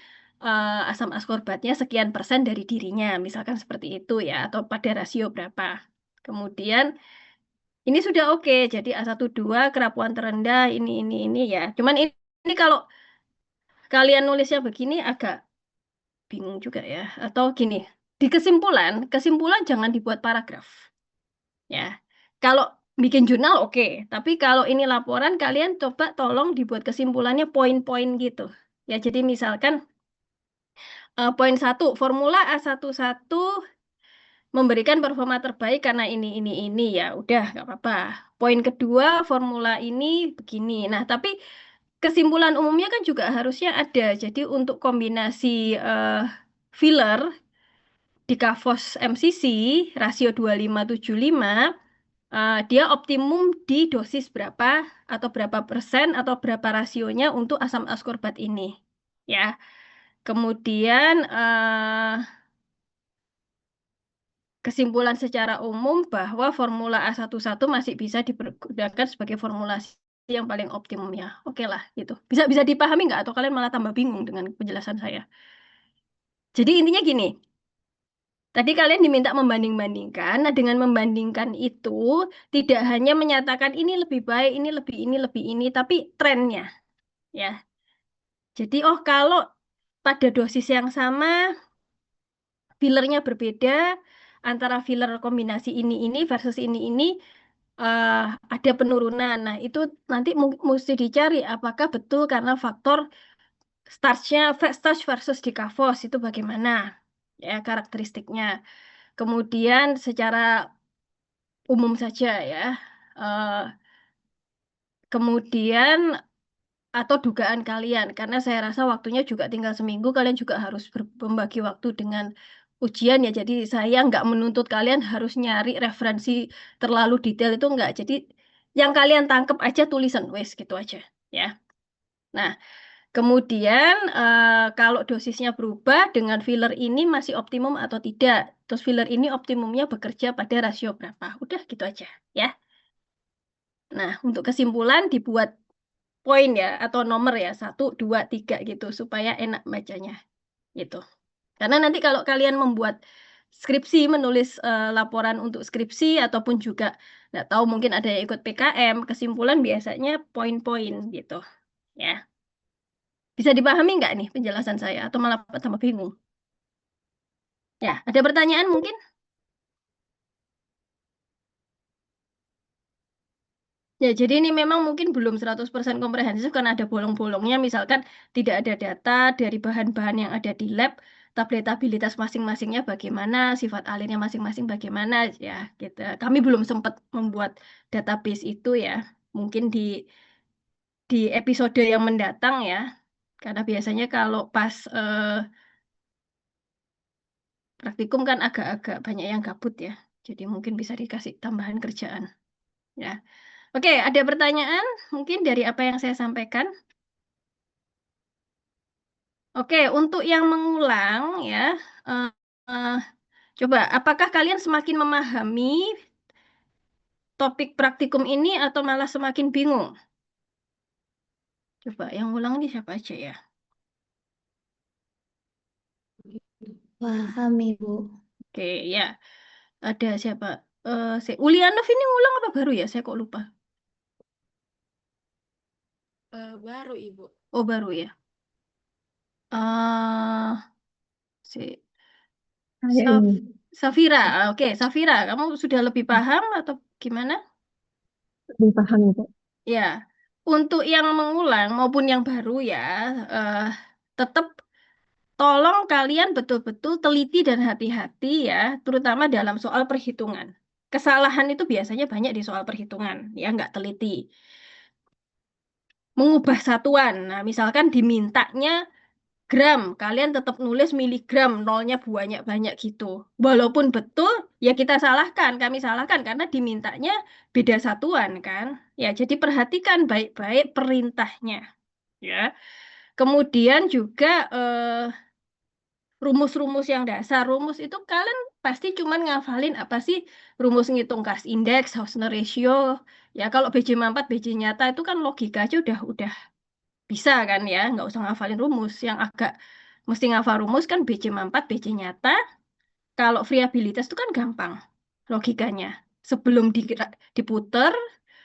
asam askorbatnya sekian persen dari dirinya, misalkan seperti itu ya, atau pada rasio berapa. Kemudian ini sudah oke, jadi A12 kerapuan terendah, ini ya. Cuman ini kalau kalian nulisnya begini agak bingung juga ya. Atau gini, di kesimpulan jangan dibuat paragraf. Ya, kalau bikin jurnal oke, tapi kalau ini laporan kalian coba tolong dibuat kesimpulannya poin-poin gitu. Ya, jadi misalkan poin 1, formula A11 memberikan performa terbaik karena ini ya, udah nggak apa-apa. Poin kedua, formula ini begini. Nah, tapi kesimpulan umumnya kan juga harusnya ada. Jadi untuk kombinasi filler di Kavos MCC rasio 2575 dia optimum di dosis berapa atau berapa persen atau berapa rasionya untuk asam askorbat ini ya. Kemudian kesimpulan secara umum bahwa formula A11 masih bisa digunakan sebagai formulasi yang paling optimum ya. Oke lah gitu. Bisa dipahami nggak atau kalian malah tambah bingung dengan penjelasan saya? Jadi intinya gini, tadi kalian diminta membanding-bandingkan. Nah, dengan membandingkan itu tidak hanya menyatakan ini lebih baik, ini lebih ini, tapi trennya ya. Jadi oh kalau pada dosis yang sama fillernya berbeda antara filler kombinasi ini versus ini ada penurunan. Nah, itu nanti mesti dicari apakah betul karena faktor starch versus Decavos itu bagaimana ya karakteristiknya. Kemudian secara umum saja ya, kemudian atau dugaan kalian, karena saya rasa waktunya juga tinggal seminggu, kalian juga harus membagi waktu dengan ujian ya. Jadi saya nggak menuntut kalian harus nyari referensi terlalu detail, itu nggak. Jadi yang kalian tangkep aja tulisan, wes gitu aja ya. Nah, kemudian kalau dosisnya berubah dengan filler ini masih optimum atau tidak. Terus filler ini optimumnya bekerja pada rasio berapa. Udah gitu aja ya. Nah, untuk kesimpulan dibuat poin ya atau nomor ya 1, 2, 3 gitu supaya enak bacanya gitu. Karena nanti kalau kalian membuat skripsi, menulis laporan untuk skripsi ataupun juga nggak tahu mungkin ada yang ikut PKM, kesimpulan biasanya poin-poin gitu ya. Bisa dipahami nggak nih penjelasan saya atau malah tambah bingung? Ya, ada pertanyaan mungkin? Ya, jadi ini memang mungkin belum 100% komprehensif karena ada bolong-bolongnya. Misalkan tidak ada data dari bahan-bahan yang ada di lab, tabletabilitas masing-masingnya bagaimana, sifat alirnya masing-masing bagaimana, ya gitu. Kami belum sempat membuat database itu ya. Mungkin di episode yang mendatang ya. Karena biasanya kalau pas praktikum kan agak-agak banyak yang gabut ya. Jadi mungkin bisa dikasih tambahan kerjaan. Ya. Oke, ada pertanyaan mungkin dari apa yang saya sampaikan? Oke, untuk yang mengulang ya, eh, eh, coba apakah kalian semakin memahami topik praktikum ini atau malah semakin bingung? Coba yang ulang ini siapa aja ya? Paham, Ibu. Oke, ya. Ada siapa? Ulianov ini ngulang apa baru ya? Saya kok lupa. Baru, Ibu. Oh, baru ya. eh si Ada Sa- ini. Safira. Oke, Safira, kamu sudah lebih paham atau gimana? Lebih paham, Ibu. Ya, untuk yang mengulang maupun yang baru ya, tetap tolong kalian betul-betul teliti dan hati-hati ya, terutama dalam soal perhitungan. Kesalahan itu biasanya banyak di soal perhitungan, ya nggak teliti. Mengubah satuan, nah misalkan dimintanya gram, kalian tetap nulis miligram, nolnya banyak-banyak gitu. Walaupun betul, ya kita salahkan, kami salahkan karena dimintanya beda satuan kan. Ya, jadi perhatikan baik-baik perintahnya. Ya, kemudian juga rumus-rumus yang dasar. Rumus itu kalian pasti cuman ngafalin apa sih rumus ngitung Cast Index, Hausner Ratio. Ya, kalau BJ4, BJ nyata itu kan logika aja udah bisa kan ya, nggak usah ngafalin rumus. Yang agak mesti ngafal rumus kan BJ4, BJ nyata. Kalau variabilitas itu kan gampang logikanya. Sebelum diputer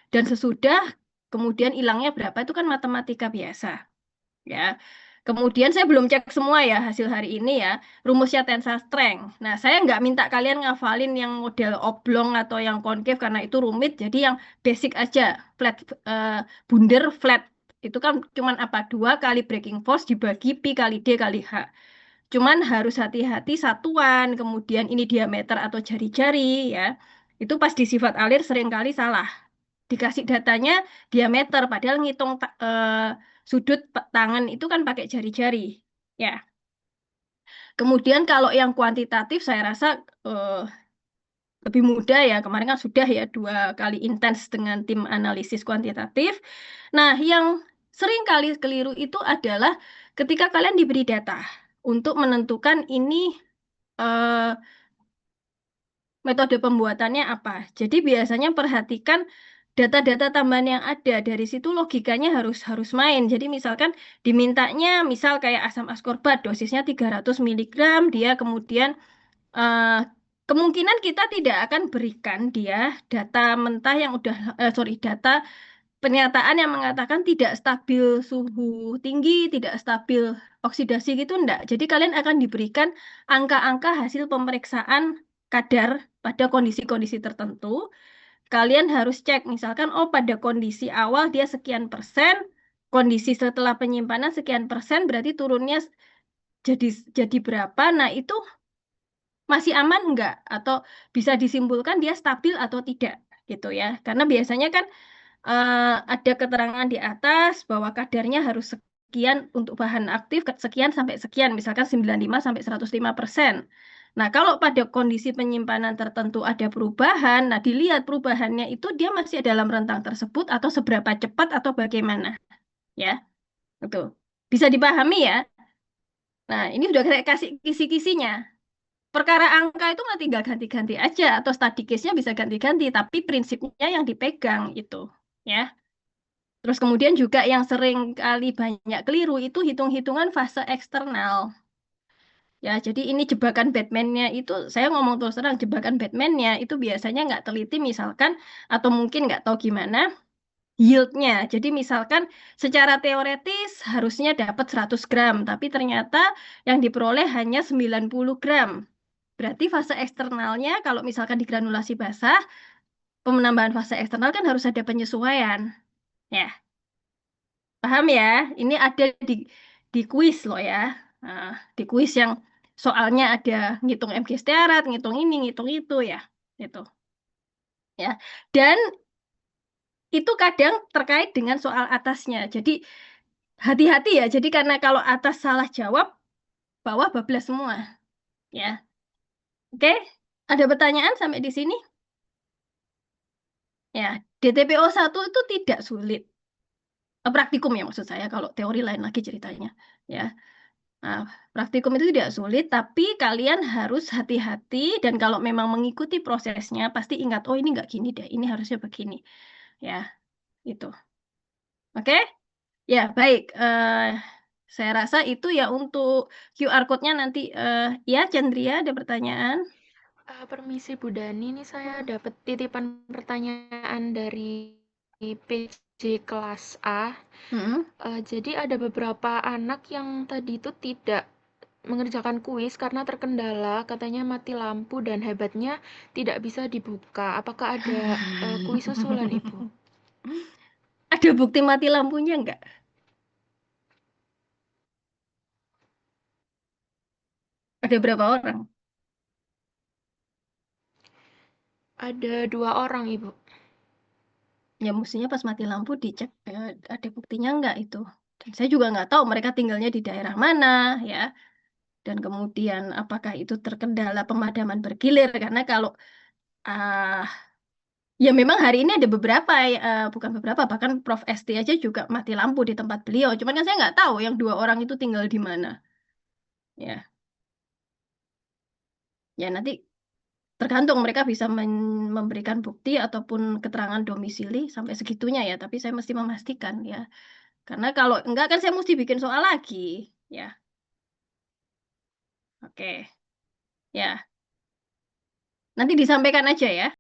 dan sesudah kemudian hilangnya berapa itu kan matematika biasa. Ya. Kemudian saya belum cek semua ya hasil hari ini ya, rumusnya tensile strength. Nah, saya nggak minta kalian ngafalin yang model oblong atau yang konkav karena itu rumit. Jadi yang basic aja, flat bundar flat. Itu kan cuman apa? 2 kali breaking force dibagi pi kali D kali H. Cuman harus hati-hati satuan, kemudian ini diameter atau jari-jari ya. Itu pas di sifat alir seringkali salah. Dikasih datanya diameter, padahal ngitung sudut tangan itu kan pakai jari-jari. Ya. Kemudian kalau yang kuantitatif saya rasa lebih mudah ya. Kemarin kan sudah ya 2 kali intens dengan tim analisis kuantitatif. Nah, yang sering kali keliru itu adalah ketika kalian diberi data untuk menentukan ini metode pembuatannya apa. Jadi biasanya perhatikan data-data tambahan yang ada. Dari situ logikanya harus main. Jadi misalkan dimintanya misal kayak asam askorbat dosisnya 300 mg, dia kemudian kemungkinan kita tidak akan berikan dia data mentah yang udah data pernyataan yang mengatakan tidak stabil suhu tinggi, tidak stabil oksidasi gitu enggak. Jadi kalian akan diberikan angka-angka hasil pemeriksaan kadar pada kondisi-kondisi tertentu. Kalian harus cek misalkan oh pada kondisi awal dia sekian persen, kondisi setelah penyimpanan sekian persen berarti turunnya jadi berapa. Nah, itu masih aman enggak atau bisa disimpulkan dia stabil atau tidak gitu ya. Karena biasanya kan ada keterangan di atas bahwa kadarnya harus sekian untuk bahan aktif, sekian sampai sekian, misalkan 95 sampai 105%. Nah, kalau pada kondisi penyimpanan tertentu ada perubahan, nah dilihat perubahannya itu dia masih dalam rentang tersebut atau seberapa cepat atau bagaimana. Ya, itu bisa dipahami ya. Nah, ini sudah saya kasih kisi-kisinya. Perkara angka itu nggak tinggal ganti-ganti aja, atau study case-nya bisa ganti-ganti, tapi prinsipnya yang dipegang itu. Ya. Terus kemudian juga yang sering kali banyak keliru itu hitung-hitungan fase eksternal. Ya, jadi ini jebakan Batman-nya itu, saya ngomong terus terang, jebakan Batman-nya itu biasanya nggak teliti misalkan, atau mungkin nggak tahu gimana, yield-nya. Jadi misalkan secara teoretis harusnya dapat 100 gram, tapi ternyata yang diperoleh hanya 90 gram. Berarti fase eksternalnya, kalau misalkan digranulasi basah, penambahan fase eksternal kan harus ada penyesuaian. Ya, paham ya? Ini ada di kuis loh ya. Nah, di kuis yang soalnya ada ngitung MG setiarat, ngitung ini, ngitung itu ya. Itu. Ya. Dan itu kadang terkait dengan soal atasnya. Jadi hati-hati ya. Jadi karena kalau atas salah jawab, bawah bablas semua. Ya. Oke? Ada pertanyaan sampai di sini? Ya, DTPO 1 itu tidak sulit. Praktikum ya maksud saya, kalau teori lain lagi ceritanya. Ya. Nah, praktikum itu tidak sulit, tapi kalian harus hati-hati dan kalau memang mengikuti prosesnya, pasti ingat, oh ini nggak gini deh, ini harusnya begini. Ya, itu. Oke? Ya, baik. Saya rasa itu ya untuk QR code-nya nanti. Ya, Chandria, ada pertanyaan? Permisi Bu Dani, ini saya dapat titipan pertanyaan dari PJ kelas A. Jadi ada beberapa anak yang tadi itu tidak mengerjakan kuis karena terkendala, katanya mati lampu dan hebatnya tidak bisa dibuka. Apakah ada kuis susulan, Ibu? Ada bukti mati lampunya enggak? Ada berapa orang? Ada 2 orang, Ibu. Ya mestinya pas mati lampu dicek ada buktinya enggak itu. Dan saya juga nggak tahu mereka tinggalnya di daerah mana ya. Dan kemudian apakah itu terkendala pemadaman bergilir karena kalau ya memang hari ini ada beberapa bukan beberapa bahkan Prof ST aja juga mati lampu di tempat beliau. Cuman kan saya nggak tahu yang 2 orang itu tinggal di mana. Ya. Ya nanti tergantung mereka bisa memberikan bukti ataupun keterangan domisili sampai segitunya ya. Tapi saya mesti memastikan ya. Karena kalau enggak kan saya mesti bikin soal lagi. Ya. Oke. Ya. Nanti disampaikan aja ya.